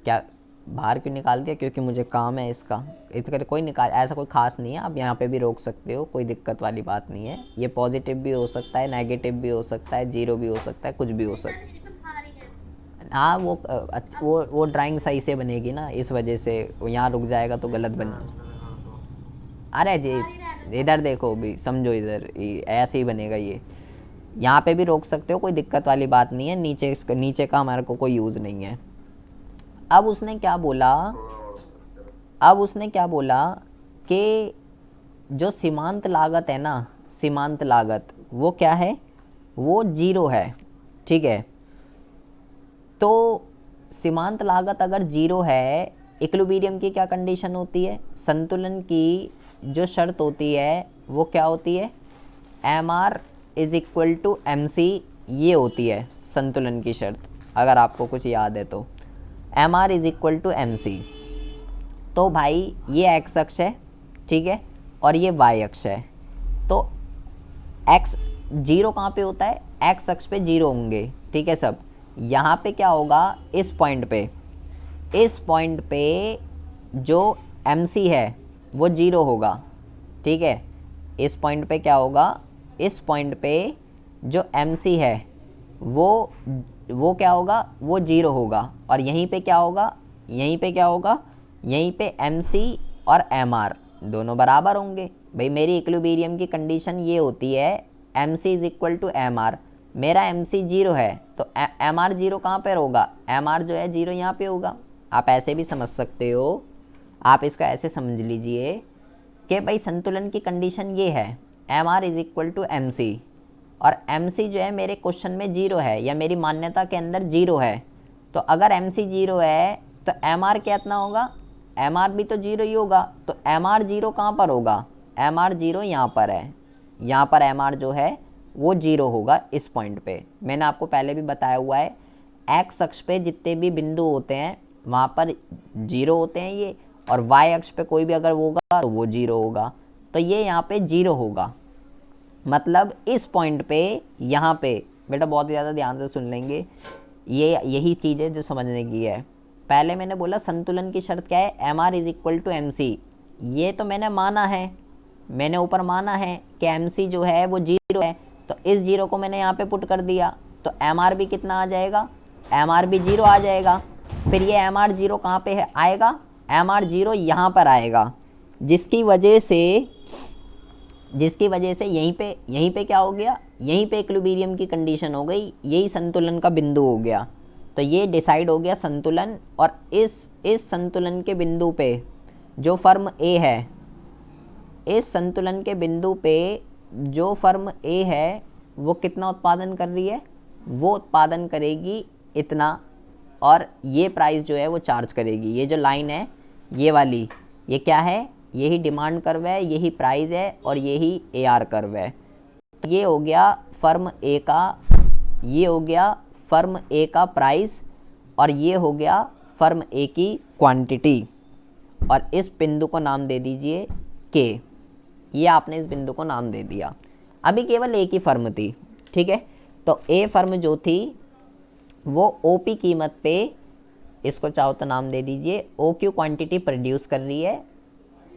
Speaker 1: क्या बाहर क्यों निकाल दिया? क्योंकि मुझे काम है इसका। कोई ऐसा कोई खास नहीं है, आप यहाँ पे भी रोक सकते हो, कोई दिक्कत वाली बात नहीं है। ये पॉजिटिव भी हो सकता है, नेगेटिव भी हो सकता है, जीरो भी हो सकता है, कुछ भी हो सकता है। हाँ वो ड्राइंग सही से बनेगी ना, इस वजह से। यहाँ रुक जाएगा तो गलत बन। अरे जी इधर देखो भी, समझो इधर ऐसे ही बनेगा ये। यहाँ पे भी रोक सकते हो, कोई दिक्कत वाली बात नहीं है। नीचे का हमारे को कोई यूज़ नहीं है। अब उसने क्या बोला कि जो सीमांत लागत है ना, सीमांत लागत वो क्या है? वो 0 है। ठीक है। तो सीमांत लागत अगर 0 है, इक्विलिब्रियम की क्या कंडीशन होती है? संतुलन की जो शर्त होती है वो क्या होती है? MR = MC, ये होती है संतुलन की शर्त, अगर आपको कुछ याद है तो। MR = MC। तो भाई ये x अक्ष है, ठीक है, और ये y अक्ष है। तो x 0 कहाँ पे होता है? x अक्ष पे 0 होंगे। ठीक है सब। यहाँ पे क्या होगा? इस पॉइंट पे जो MC है वो 0 होगा। ठीक है। इस पॉइंट पे क्या होगा? इस पॉइंट पे जो MC है वो क्या होगा? वो 0 होगा। और यहीं पे क्या होगा? यहीं पे MC और MR दोनों बराबर होंगे। भाई मेरी इक्विलिब्रियम की कंडीशन ये होती है MC = MR। मेरा MC 0 है तो MR 0 कहाँ पर होगा? MR जो है 0 यहाँ पे होगा। आप ऐसे भी समझ सकते हो, आप इसको ऐसे समझ लीजिए कि भाई संतुलन की कंडीशन ये है MR = MC, और MC जो है मेरे क्वेश्चन में 0 है या मेरी मान्यता के अंदर 0 है। तो अगर MC 0 है तो MR कितना होगा? MR भी तो 0 ही होगा। तो MR 0 कहाँ पर होगा? MR 0 यहाँ पर है। यहाँ पर MR जो है वो 0 होगा इस पॉइंट पे। मैंने आपको पहले भी बताया हुआ है, x अक्ष पे जितने भी बिंदु होते हैं वहाँ पर 0 होते हैं ये, और y अक्ष पे कोई भी अगर होगा तो वो 0 होगा। तो ये यहाँ पे 0 होगा। मतलब इस पॉइंट पे, यहाँ पे बेटा बहुत ज़्यादा ध्यान से सुन लेंगे, ये यही चीज़ है जो समझने की है। पहले मैंने बोला संतुलन की शर्त क्या है, M R is equal to M C. ये तो मैंने माना है, मैंने ऊपर माना है कि एम सी जो है वो जीरो है, तो इस जीरो को मैंने यहाँ पे पुट कर दिया, तो एम आर भी कितना आ जाएगा, एम आर भी जीरो आ जाएगा। फिर ये एम आर जीरो कहाँ पे है आएगा, एम आर जीरो यहाँ पर आएगा, जिसकी वजह से यहीं पे क्या हो गया, यहीं पे इक्विलिब्रियम की कंडीशन हो गई, यही संतुलन का बिंदु हो गया। तो ये डिसाइड हो गया संतुलन। और इस संतुलन के बिंदु पे जो फर्म ए है, इस संतुलन के बिंदु पे जो फर्म ए है वो कितना उत्पादन कर रही है, वो उत्पादन करेगी इतना, और ये प्राइस जो है वो चार्ज करेगी। ये जो लाइन है ये वाली, ये क्या है, यही डिमांड कर्व है, यही प्राइस है, और यही एआर कर्व है। ये हो गया फर्म ए का, ये हो गया फर्म ए का प्राइस, और ये हो गया फर्म ए की क्वांटिटी। और इस बिंदु को नाम दे दीजिए के। ये आपने इस बिंदु को नाम दे दिया। अभी केवल एक ही फर्म थी, ठीक है। तो ए फर्म जो थी वो ओपी कीमत पे, इसको चाहो तो नाम दे दीजिए ओ क्यू क्वांटिटी प्रोड्यूस कर रही है,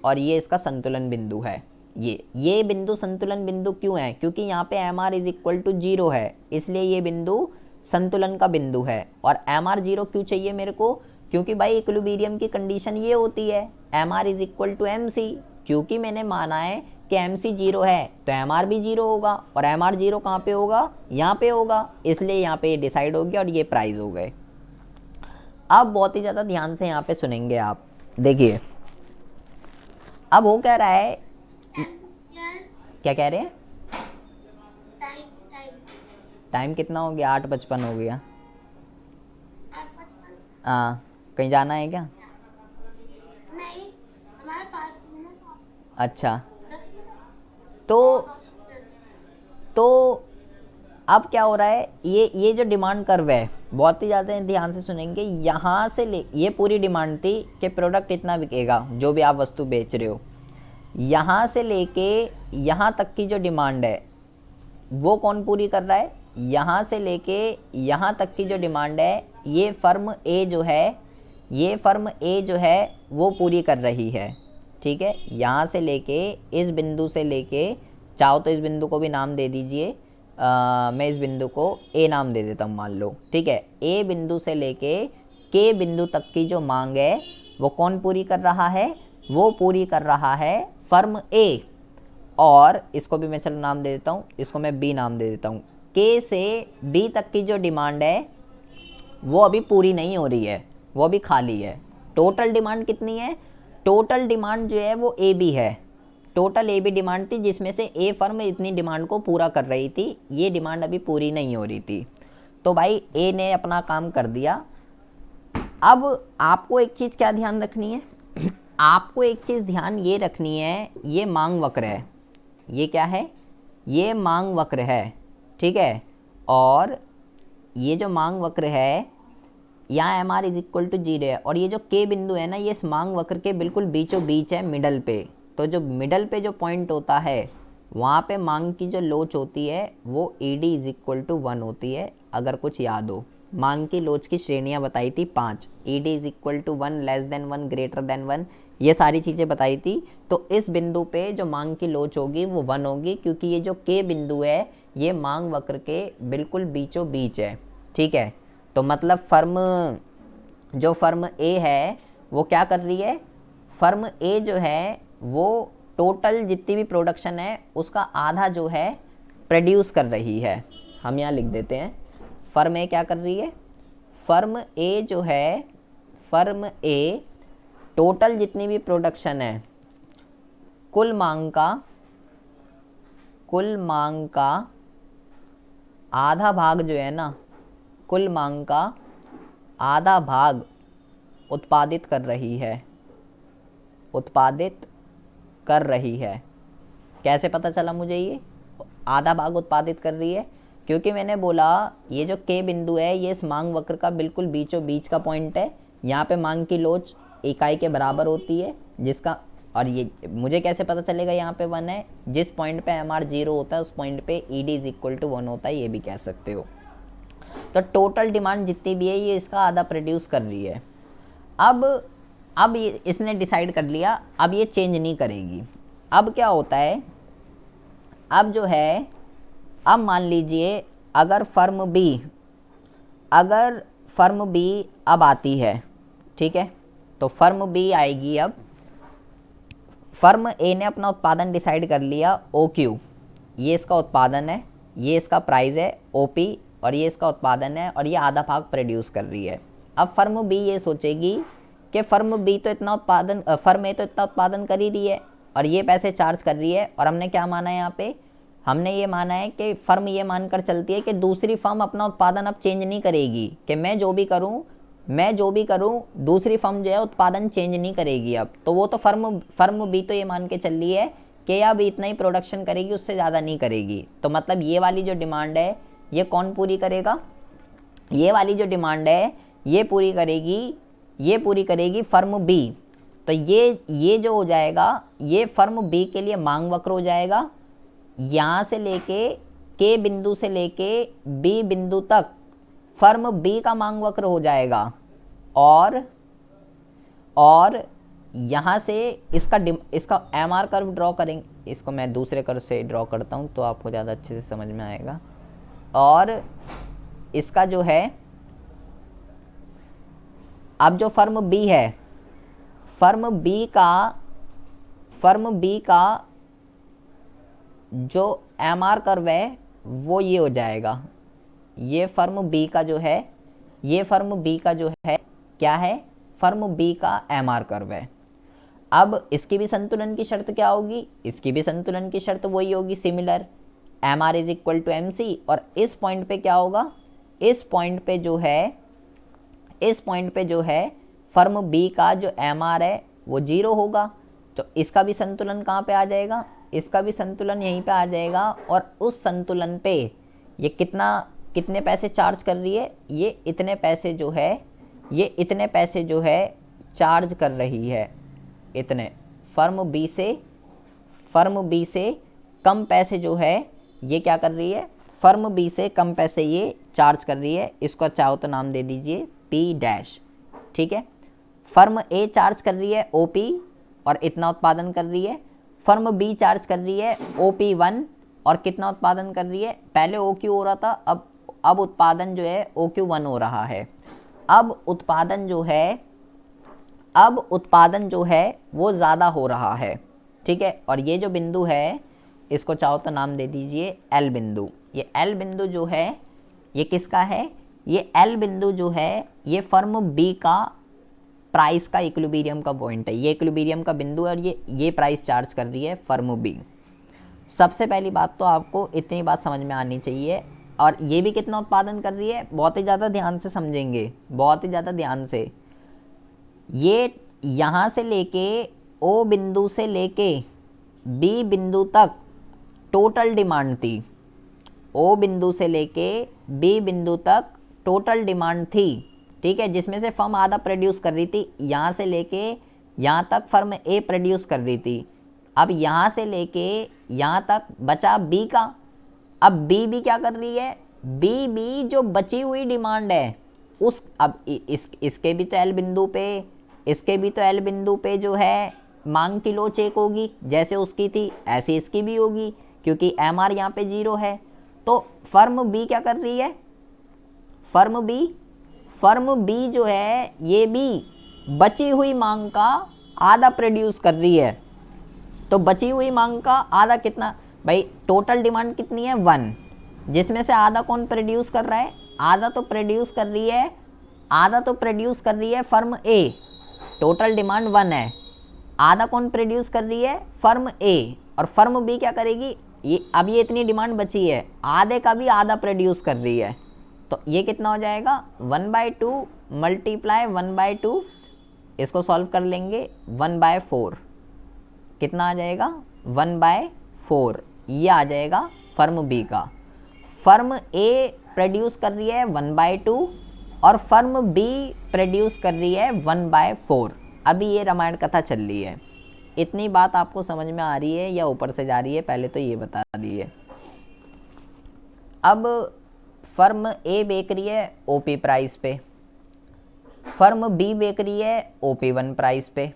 Speaker 1: और ये इसका संतुलन बिंदु है। ये बिंदु संतुलन बिंदु क्यों है, क्योंकि यहाँ पे M R is equal to zero है, इसलिए ये बिंदु संतुलन का बिंदु है। और एम आर जीरो क्यों चाहिए मेरे को, क्योंकि भाई इक्विलिब्रियम की कंडीशन ये होती है M R is equal to M C, क्योंकि मैंने माना है कि एम सी जीरो है तो एम आर भी जीरो होगा, और एम आर जीरो कहाँ पे होगा, यहाँ पे होगा, इसलिए यहाँ पे डिसाइड हो गया और ये प्राइस हो गए। अब बहुत ही ज़्यादा ध्यान से यहाँ पे सुनेंगे आप, देखिए अब हो क्या रहा है, क्या कह रहे हैं, टाइम कितना हो गया, 8:55 हो गया। हाँ, कहीं जाना है क्या?
Speaker 2: नहीं, हमारे 5 मिनट।
Speaker 1: अच्छा,
Speaker 2: 10 मिनट।
Speaker 1: तो अब क्या हो रहा है, ये जो डिमांड कर्व है, बहुत ही ज़्यादा ध्यान से सुनेंगे। यहाँ से ले, ये पूरी डिमांड थी कि प्रोडक्ट इतना बिकेगा, जो भी आप वस्तु बेच रहे हो। यहाँ से लेके यहाँ तक की जो डिमांड है वो कौन पूरी कर रहा है, यहाँ से लेके यहाँ तक की जो डिमांड है ये फर्म ए जो है, ये फर्म ए जो है वो पूरी कर रही है, ठीक है। यहाँ से लेके इस बिंदु से लेके, चाहो तो इस बिंदु को भी नाम दे दीजिए, मैं इस बिंदु को ए नाम दे देता हूँ, मान लो, ठीक है। ए बिंदु से लेके के बिंदु तक की जो मांग है वो कौन पूरी कर रहा है, वो पूरी कर रहा है फर्म ए। और इसको भी मैं चलो नाम दे देता हूँ, इसको मैं बी नाम दे देता हूँ। के से बी तक की जो डिमांड है वो अभी पूरी नहीं हो रही है, वो अभी खाली है। टोटल डिमांड कितनी है, टोटल डिमांड जो है वो ए बी है, टोटल ए बी डिमांड थी, जिसमें से ए फर्म इतनी डिमांड को पूरा कर रही थी, ये डिमांड अभी पूरी नहीं हो रही थी। तो भाई ए ने अपना काम कर दिया। अब आपको एक चीज़ क्या ध्यान रखनी है, आपको एक चीज़ ध्यान ये रखनी है, ये मांग वक्र है, ये क्या है, ये मांग वक्र है, ठीक है। और ये जो मांग वक्र है यहाँ M R is equal to zero है, और ये जो के बिंदु है ना, ये इस मांग वक्र के बिल्कुल बीचों बीच है, मिडल पे। तो जो मिडल पे जो पॉइंट होता है वहाँ पे मांग की जो लोच होती है वो E D is equal to 1 होती है। अगर कुछ याद हो, मांग की लोच की श्रेणियाँ बताई थी 5, E D is equal to 1, less than 1, greater than 1, ये सारी चीज़ें बताई थी। तो इस बिंदु पे जो मांग की लोच होगी वो 1 होगी, क्योंकि ये जो के बिंदु है ये मांग वक्र के बिल्कुल बीचों बीच है, ठीक है। तो मतलब जो फर्म ए है वो क्या कर रही है, फर्म ए जो है वो टोटल जितनी भी प्रोडक्शन है उसका आधा जो है प्रोड्यूस कर रही है। हम यहाँ लिख देते हैं, फर्म ए क्या कर रही है, फर्म ए जो है, फर्म ए टोटल जितनी भी प्रोडक्शन है, कुल मांग का आधा भाग जो है ना, कुल मांग का आधा भाग उत्पादित कर रही है, उत्पादित कर रही है। कैसे पता चला मुझे ये आधा भाग उत्पादित कर रही है, क्योंकि मैंने बोला ये जो के बिंदु है ये इस मांग वक्र का बिल्कुल बीचों बीच का पॉइंट है। यहाँ पे मांग की लोच इकाई के बराबर होती है, जिसका, और ये मुझे कैसे पता चलेगा यहाँ पे 1 है, जिस पॉइंट पे एम आर 0 होता है उस पॉइंट पे E D is equal to 1 होता है, ये भी कह सकते हो। तो टोटल डिमांड जितनी भी है ये इसका आधा प्रोड्यूस कर रही है। अब ये इसने डिसाइड कर लिया, अब ये चेंज नहीं करेगी। अब क्या होता है, अब जो है, अब मान लीजिए अगर फर्म बी अब आती है, ठीक है, तो फर्म बी आएगी। अब फर्म ए ने अपना उत्पादन डिसाइड कर लिया OQ, ये इसका उत्पादन है, ये इसका प्राइस है OP, और ये इसका उत्पादन है, और ये आधा भाग प्रोड्यूस कर रही है। अब फर्म बी ये सोचेगी कि फर्म ए तो इतना उत्पादन कर ही रही है और ये पैसे चार्ज कर रही है, और हमने क्या माना है यहाँ पे, हमने ये माना है कि फर्म ये मानकर चलती है कि दूसरी फर्म अपना उत्पादन अब चेंज नहीं करेगी, कि मैं जो भी करूँ दूसरी फर्म जो है उत्पादन चेंज नहीं करेगी। अब तो वो तो फर्म बी तो ये मान के चल रही है कि अब इतना ही प्रोडक्शन करेगी, उससे ज़्यादा नहीं करेगी। तो मतलब ये वाली जो डिमांड है ये कौन पूरी करेगा, ये वाली जो डिमांड है ये पूरी करेगी फर्म बी। तो ये जो हो जाएगा, ये फर्म बी के लिए मांग वक्र हो जाएगा। यहाँ से लेके के बिंदु से लेके बी बिंदु तक फर्म बी का मांग वक्र हो जाएगा, और यहाँ से इसका MR कर्व ड्रॉ करेंगे। इसको मैं दूसरे कर्व से ड्रॉ करता हूँ तो आपको ज़्यादा अच्छे से समझ में आएगा। और इसका जो है, अब जो फर्म बी है, फर्म बी का जो MR कर्व है वो ये हो जाएगा। ये फर्म बी का जो है, क्या है, फर्म बी का MR कर्व है। अब इसकी भी संतुलन की शर्त क्या होगी, इसकी भी संतुलन की शर्त वही होगी, similar, MR is equal to MC। और इस पॉइंट पे क्या होगा, इस पॉइंट पे जो है फर्म बी का जो MR है वो 0 होगा। तो इसका भी संतुलन कहाँ पे आ जाएगा, इसका भी संतुलन यहीं पे आ जाएगा। और उस संतुलन पे ये कितने पैसे चार्ज कर रही है, ये इतने पैसे जो है चार्ज कर रही है, इतने फर्म बी से कम पैसे जो है ये क्या कर रही है, फर्म बी से कम पैसे ये चार्ज कर रही है। इसको चाहो तो नाम दे दीजिए P', ठीक है। फर्म ए चार्ज कर रही है OP और इतना उत्पादन कर रही है। फर्म बी चार्ज कर रही है OP1 और कितना उत्पादन कर रही है, पहले OQ हो रहा था, अब उत्पादन जो है OQ1 हो रहा है। अब उत्पादन जो है वो ज़्यादा हो रहा है, ठीक है। और ये जो बिंदु है इसको चाहो तो नाम दे दीजिए L बिंदु। ये L बिंदु जो है ये किसका है, ये L बिंदु जो है ये फर्म बी का प्राइस का इक्विलिब्रियम का पॉइंट है, ये इक्विलिब्रियम का बिंदु है, और ये प्राइस चार्ज कर रही है फर्म बी। सबसे पहली बात तो आपको इतनी बात समझ में आनी चाहिए। और ये भी कितना उत्पादन कर रही है, बहुत ही ज़्यादा ध्यान से समझेंगे, बहुत ही ज़्यादा ध्यान से। ये यहाँ से लेके O बिंदु से लेके B बिंदु तक टोटल डिमांड थी, O बिंदु से लेके B बिंदु तक टोटल डिमांड थी, ठीक है, जिसमें से फर्म आधा प्रोड्यूस कर रही थी। यहाँ से लेके यहाँ तक फर्म A प्रोड्यूस कर रही थी। अब यहाँ से लेके यहाँ तक बचा B का। अब B भी क्या कर रही है, B जो बची हुई डिमांड है अब इसके भी तो L बिंदु पे जो है मांग की लो चेक होगी, जैसे उसकी थी ऐसे इसकी भी होगी, क्योंकि MR यहाँ पे 0 है। तो फर्म B क्या कर रही है, फर्म बी जो है ये भी बची हुई मांग का आधा प्रोड्यूस कर रही है। तो बची हुई मांग का आधा कितना भाई, टोटल डिमांड कितनी है 1, जिसमें से आधा कौन प्रोड्यूस कर रहा है, आधा तो प्रोड्यूस कर रही है फर्म ए। टोटल डिमांड 1 है, आधा कौन प्रोड्यूस कर रही है, फर्म ए। और फर्म बी क्या करेगी, ये इतनी डिमांड बची है, आधे का भी आधा प्रोड्यूस कर रही है। तो ये कितना हो जाएगा 1/2 मल्टीप्लाई 1/2, इसको सॉल्व कर लेंगे 1/4, कितना आ जाएगा 1/4, ये आ जाएगा फर्म बी का। फर्म ए प्रोड्यूस कर रही है 1/2 और फर्म बी प्रोड्यूस कर रही है 1/4। अभी ये रामायण कथा चल रही है, इतनी बात आपको समझ में आ रही है या ऊपर से जा रही है, पहले तो ये बता दिए। अब फर्म ए बेच रही है ओपी प्राइस पे, फर्म बी बेच रही है OP1 प्राइस पे।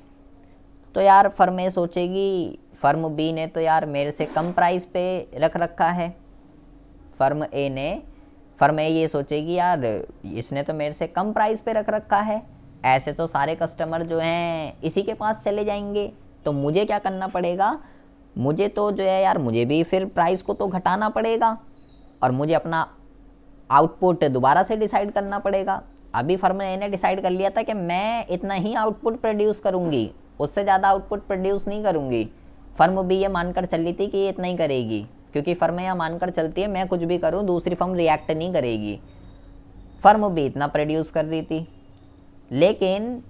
Speaker 1: तो यार फर्म ए सोचेगी, फर्म बी ने तो यार मेरे से कम प्राइस पे रख रखा है, फर्म ए ये सोचेगी यार इसने तो मेरे से कम प्राइस पे रख रखा है, ऐसे तो सारे कस्टमर जो हैं इसी के पास चले जाएंगे। तो मुझे क्या करना पड़ेगा, मुझे तो जो है यार मुझे भी फिर प्राइस को तो घटाना पड़ेगा और मुझे अपना आउटपुट दोबारा से डिसाइड करना पड़ेगा। अभी फर्म ए ने डिसाइड कर लिया था कि मैं इतना ही आउटपुट प्रोड्यूस करूँगी, उससे ज़्यादा आउटपुट प्रोड्यूस नहीं करूँगी। फर्म बी ये मानकर चल रही थी कि ये इतना ही करेगी, क्योंकि फर्म यह मानकर चलती है मैं कुछ भी करूँ दूसरी फर्म रिएक्ट नहीं करेगी। फर्म बी इतना प्रोड्यूस कर रही थी, लेकिन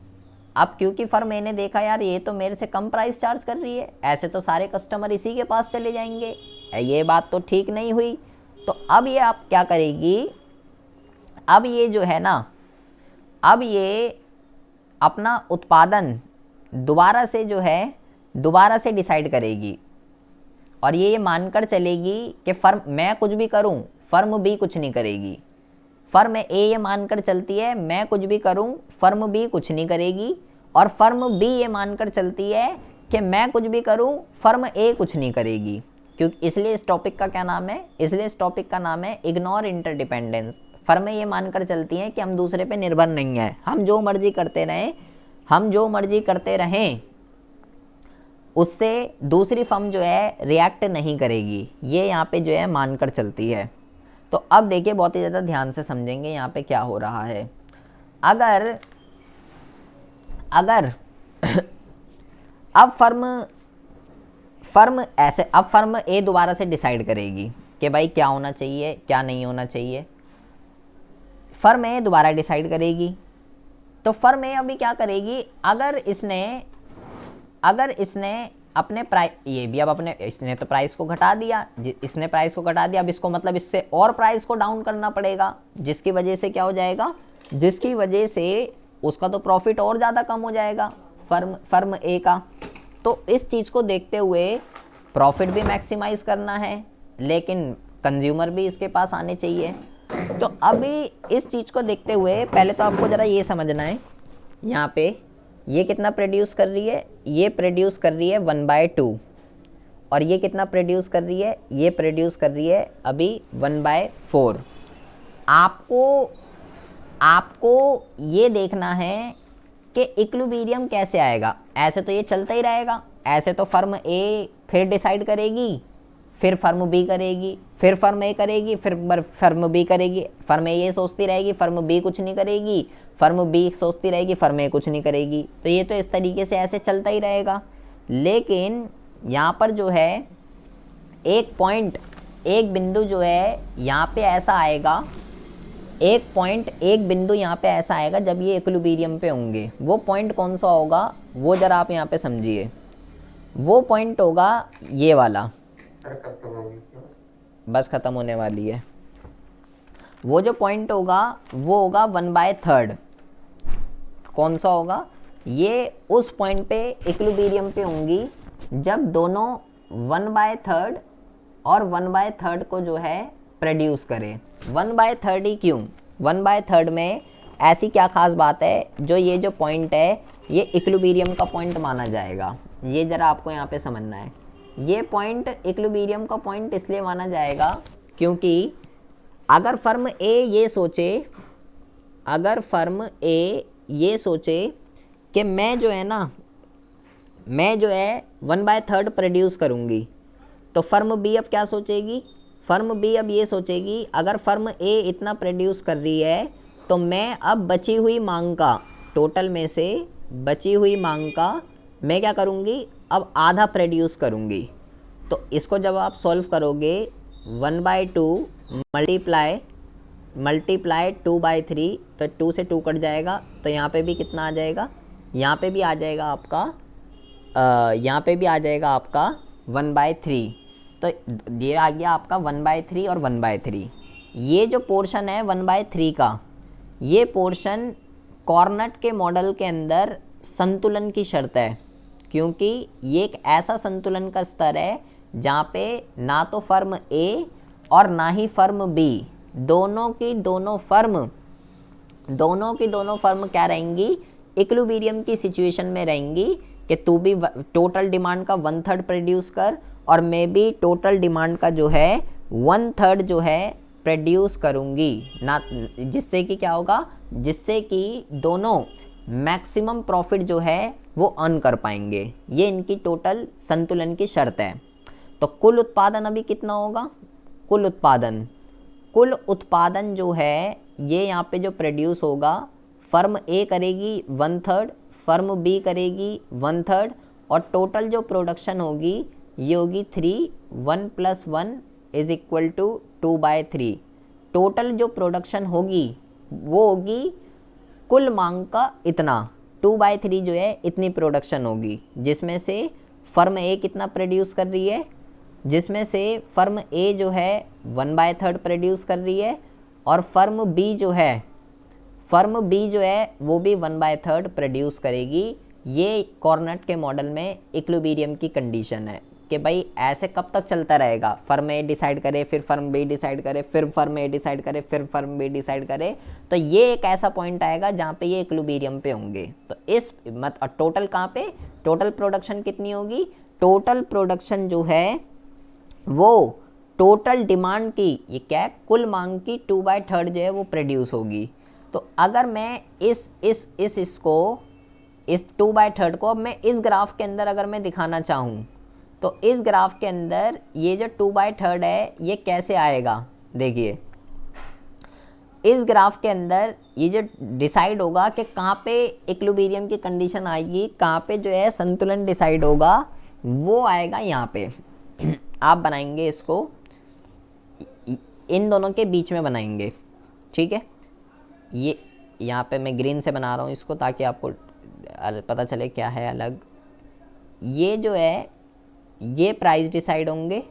Speaker 1: अब क्योंकि फर्म ए ने देखा यार ये तो मेरे से कम प्राइस चार्ज कर रही है, ऐसे तो सारे कस्टमर इसी के पास चले जाएंगे, ये बात तो ठीक नहीं हुई। तो अब ये आप क्या करेगी, अब ये जो है ना, अब ये अपना उत्पादन दोबारा से जो है दोबारा से डिसाइड करेगी और ये मानकर चलेगी कि फर्म मैं कुछ भी करूं फर्म बी कुछ नहीं करेगी। फर्म ए ये मानकर चलती है मैं कुछ भी करूं फर्म बी कुछ नहीं करेगी, और फर्म बी ये मानकर चलती है कि मैं कुछ भी करूं फर्म ए कुछ नहीं करेगी। क्योंकि इसलिए इस टॉपिक का क्या नाम है, इसलिए इस टॉपिक का नाम है इग्नोर इंटरडिपेंडेंस। फर्में ये मानकर चलती हैं कि हम दूसरे पे निर्भर नहीं हैं, हम जो मर्जी करते रहें, हम जो मर्जी करते रहें उससे दूसरी फर्म जो है रिएक्ट नहीं करेगी, ये यहाँ पे जो है मानकर चलती है। तो अब देखिए बहुत ही ज़्यादा ध्यान से समझेंगे यहाँ पे क्या हो रहा है। अगर अगर अब फर्म ऐसे, अब फर्म ए दोबारा से डिसाइड करेगी कि भाई क्या होना चाहिए क्या नहीं होना चाहिए। फर्म ए दोबारा डिसाइड करेगी, तो फर्म ए अभी क्या करेगी, अगर इसने अपने प्राइस, ये भी अब अपने, इसने तो प्राइस को घटा दिया, इसने प्राइस को घटा दिया, अब इसको मतलब इससे और प्राइस को डाउन करना पड़ेगा, जिसकी वजह से क्या हो जाएगा, जिसकी वजह से उसका तो प्रॉफिट और ज़्यादा कम हो जाएगा फर्म ए का। तो इस चीज़ को देखते हुए प्रॉफिट भी मैक्सिमाइज करना है, लेकिन कंज्यूमर भी इसके पास आने चाहिए। तो अभी इस चीज़ को देखते हुए पहले तो आपको ज़रा ये समझना है, यहाँ पे ये कितना प्रोड्यूस कर रही है, ये प्रोड्यूस कर रही है 1/2, और ये कितना प्रोड्यूस कर रही है, ये प्रोड्यूस कर रही है अभी 1/4। आपको ये देखना है कि इक्विलिब्रियम कैसे आएगा। ऐसे तो ये चलता ही रहेगा, ऐसे तो फर्म ए फिर डिसाइड करेगी, फिर फर्म बी करेगी, फिर फर्म ए करेगी, फिर फर्म बी करेगी, फर्म ए ये सोचती रहेगी फर्म बी कुछ नहीं करेगी, फर्म बी सोचती रहेगी फर्म ए कुछ नहीं करेगी। तो ये तो इस तरीके से ऐसे चलता ही रहेगा। लेकिन यहाँ पर जो है एक बिंदु जो है यहाँ पे ऐसा आएगा, एक बिंदु यहाँ पे ऐसा आएगा जब ये इक्विलिब्रियम पे होंगे। वो पॉइंट कौन सा होगा वो ज़रा आप यहाँ पे समझिए। वो पॉइंट होगा ये वाला, बस ख़त्म होने वाली है। वो जो पॉइंट होगा वो होगा 1/3। कौन सा होगा, ये उस पॉइंट पे इक्विलिब्रियम पे होंगी जब दोनों 1/3 और 1/3 को जो है प्रोड्यूस करें। 1/3 ही क्यों, 1/3 में ऐसी क्या खास बात है जो ये जो पॉइंट है ये इक्विलिब्रियम का पॉइंट माना जाएगा। ये ज़रा आपको यहाँ पे समझना है। ये पॉइंट इक्विलिब्रियम का पॉइंट इसलिए माना जाएगा क्योंकि अगर फर्म ए ये सोचे, अगर फर्म ए ये सोचे कि मैं जो है ना, मैं जो है 1/3 प्रोड्यूस करूँगी, तो फर्म बी अब क्या सोचेगी, फर्म बी अब ये सोचेगी अगर फर्म ए इतना प्रोड्यूस कर रही है तो मैं अब बची हुई मांग का, टोटल में से बची हुई मांग का मैं क्या करूँगी, अब आधा प्रोड्यूस करूँगी। तो इसको जब आप सॉल्व करोगे 1/2 मल्टीप्लाई 2/3, तो 2 से 2 कट जाएगा, तो यहाँ पे भी कितना आ जाएगा, यहाँ पे भी आ जाएगा आपका, यहाँ पे भी आ जाएगा आपका 1/3। तो ये आ गया आपका 1/3 और 1/3। ये जो पोर्शन है 1/3 का, ये पोर्शन कॉर्नट के मॉडल के अंदर संतुलन की शर्त है, क्योंकि ये एक ऐसा संतुलन का स्तर है जहाँ पे ना तो फर्म ए और ना ही फर्म बी दोनों की दोनों फर्म क्या रहेंगी, इक्विलिब्रियम की सिचुएशन में रहेंगी कि तू भी टोटल डिमांड का 1/3 प्रोड्यूस कर और मैं भी टोटल डिमांड का जो है 1/3 जो है प्रोड्यूस करूंगी ना, जिससे कि क्या होगा, जिससे कि दोनों मैक्सिमम प्रॉफिट जो है वो अर्न कर पाएंगे। ये इनकी टोटल संतुलन की शर्त है। तो कुल उत्पादन अभी कितना होगा, कुल उत्पादन जो है ये यहाँ पे जो प्रोड्यूस होगा, फर्म ए करेगी 1/3, फर्म बी करेगी 1/3 और टोटल जो प्रोडक्शन होगी ये होगी 3, 1 + 1 = 2/3। टोटल जो प्रोडक्शन होगी वो होगी कुल मांग का इतना, 2/3 जो है इतनी प्रोडक्शन होगी, जिसमें से फर्म ए कितना प्रोड्यूस कर रही है, जिसमें से फर्म ए जो है 1/3 प्रोड्यूस कर रही है और फर्म बी जो है वो भी 1/3 प्रोड्यूस करेगी। ये कॉर्नेट के मॉडल में इक्विलिब्रियम की कंडीशन है कि भाई ऐसे कब तक चलता रहेगा, फर्म ए डिसाइड करे, फिर फर्म बी डिसाइड करे, फिर फर्म ए डिसाइड करे, फिर फर्म बी डिसाइड करे। तो ये एक ऐसा पॉइंट आएगा जहाँ पे ये इक्विलिब्रियम पे होंगे। तो इस टोटल कहाँ पे, टोटल प्रोडक्शन कितनी होगी, टोटल प्रोडक्शन जो है वो टोटल डिमांड की, ये क्या है, कुल मांग की 2/3 जो है वो प्रोड्यूस होगी। तो अगर मैं इस 2/3 को अब मैं इस ग्राफ के अंदर अगर मैं दिखाना चाहूँ, तो इस ग्राफ के अंदर ये जो 2/3 है ये कैसे आएगा, देखिए इस ग्राफ के अंदर ये जो डिसाइड होगा कि कहाँ पे इक्विलिब्रियम की कंडीशन आएगी, कहाँ पे जो है संतुलन डिसाइड होगा, वो आएगा यहाँ पे। आप बनाएंगे इसको इन दोनों के बीच में बनाएंगे, ठीक है। ये यहाँ पे मैं ग्रीन से बना रहा हूँ इसको ताकि आपको पता चले क्या है अलग। ये जो है ये प्राइस डिसाइड होंगे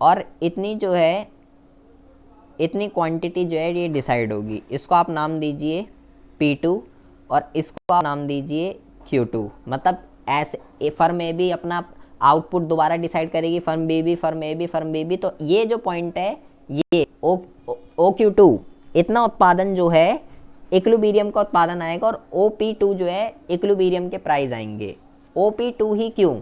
Speaker 1: और इतनी जो है इतनी क्वांटिटी जो है ये डिसाइड होगी। इसको आप नाम दीजिए P2 और इसको आप नाम दीजिए Q2। मतलब ऐसे फर्म ए भी अपना आउटपुट दोबारा डिसाइड करेगी, फर्म बी भी, फर्म ए भी, फर्म बी भी। तो ये जो पॉइंट है ये OQ2 इतना उत्पादन जो है इक्विलिब्रियम का उत्पादन आएगा और OP2 जो है इक्विलिब्रियम के प्राइस आएंगे। OP2 ही क्यों,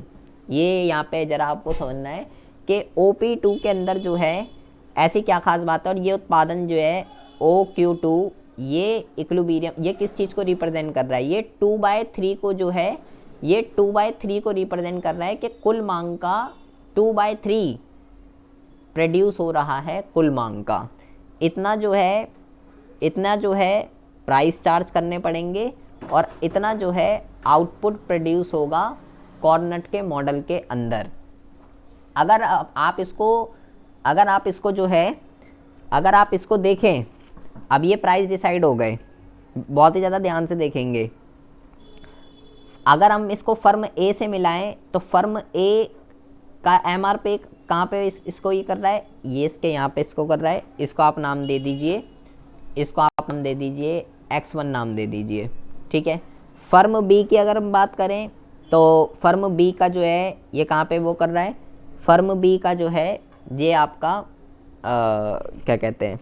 Speaker 1: ये यहाँ पे ज़रा आपको समझना है कि OP2 के अंदर जो है ऐसी क्या खास बात है। और ये उत्पादन जो है OQ2 ये इक्विलिब्रियम, ये किस चीज़ को रिप्रेजेंट कर रहा है, ये 2/3 को जो है, ये 2/3 को रिप्रेजेंट कर रहा है कि कुल मांग का 2/3 प्रोड्यूस हो रहा है, कुल मांग का इतना जो है प्राइस चार्ज करने पड़ेंगे और इतना जो है आउटपुट प्रोड्यूस होगा कॉर्नेट के मॉडल के अंदर। अगर आप इसको देखें, अब ये प्राइस डिसाइड हो गए, बहुत ही ज़्यादा ध्यान से देखेंगे। अगर हम इसको फर्म ए से मिलाएं तो फर्म ए का MR पे कहाँ पे इसको ये कर रहा है, ये इसके यहाँ पे इसको कर रहा है। इसको आप नाम दे दीजिए, इसको आप नाम दे दीजिए X1 नाम दे दीजिए, ठीक है। फर्म बी की अगर हम बात करें तो फर्म बी का जो है ये कहाँ पे वो कर रहा है, फर्म बी का जो है ये आपका क्या कहते हैं,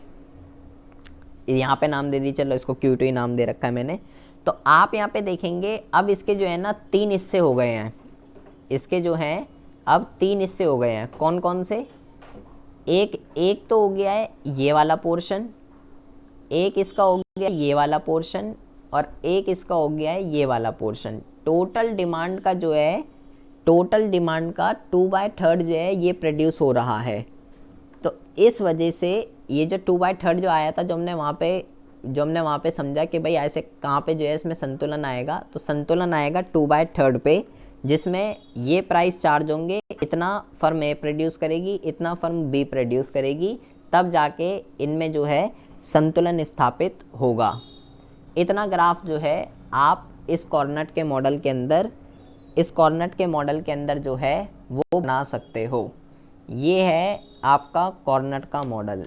Speaker 1: यहाँ पे नाम दे दीजिए, चलो इसको Q2 ही नाम दे रखा है मैंने। तो आप यहाँ पे देखेंगे अब इसके जो है ना 3 हिस्से हो गए हैं, इसके जो हैं अब 3 हिस्से हो गए हैं। कौन कौन से, एक तो हो गया है ये वाला पोर्शन, एक इसका हो गया ये वाला पोर्शन और एक इसका हो गया है ये वाला पोर्शन। टोटल डिमांड का 2/3 जो है ये प्रोड्यूस हो रहा है। तो इस वजह से ये जो 2/3 जो आया था, जो हमने वहाँ पे समझा कि भाई ऐसे कहाँ पे जो है इसमें संतुलन आएगा, तो संतुलन आएगा 2/3 पे, जिसमें ये प्राइस चार्ज होंगे, इतना फर्म ए प्रोड्यूस करेगी, इतना फर्म बी प्रोड्यूस करेगी, तब जाके इनमें जो है संतुलन स्थापित होगा। इतना ग्राफ जो है आप इस कॉर्नेट के मॉडल के अंदर जो है वो बना सकते हो। ये है आपका कॉर्नेट का मॉडल।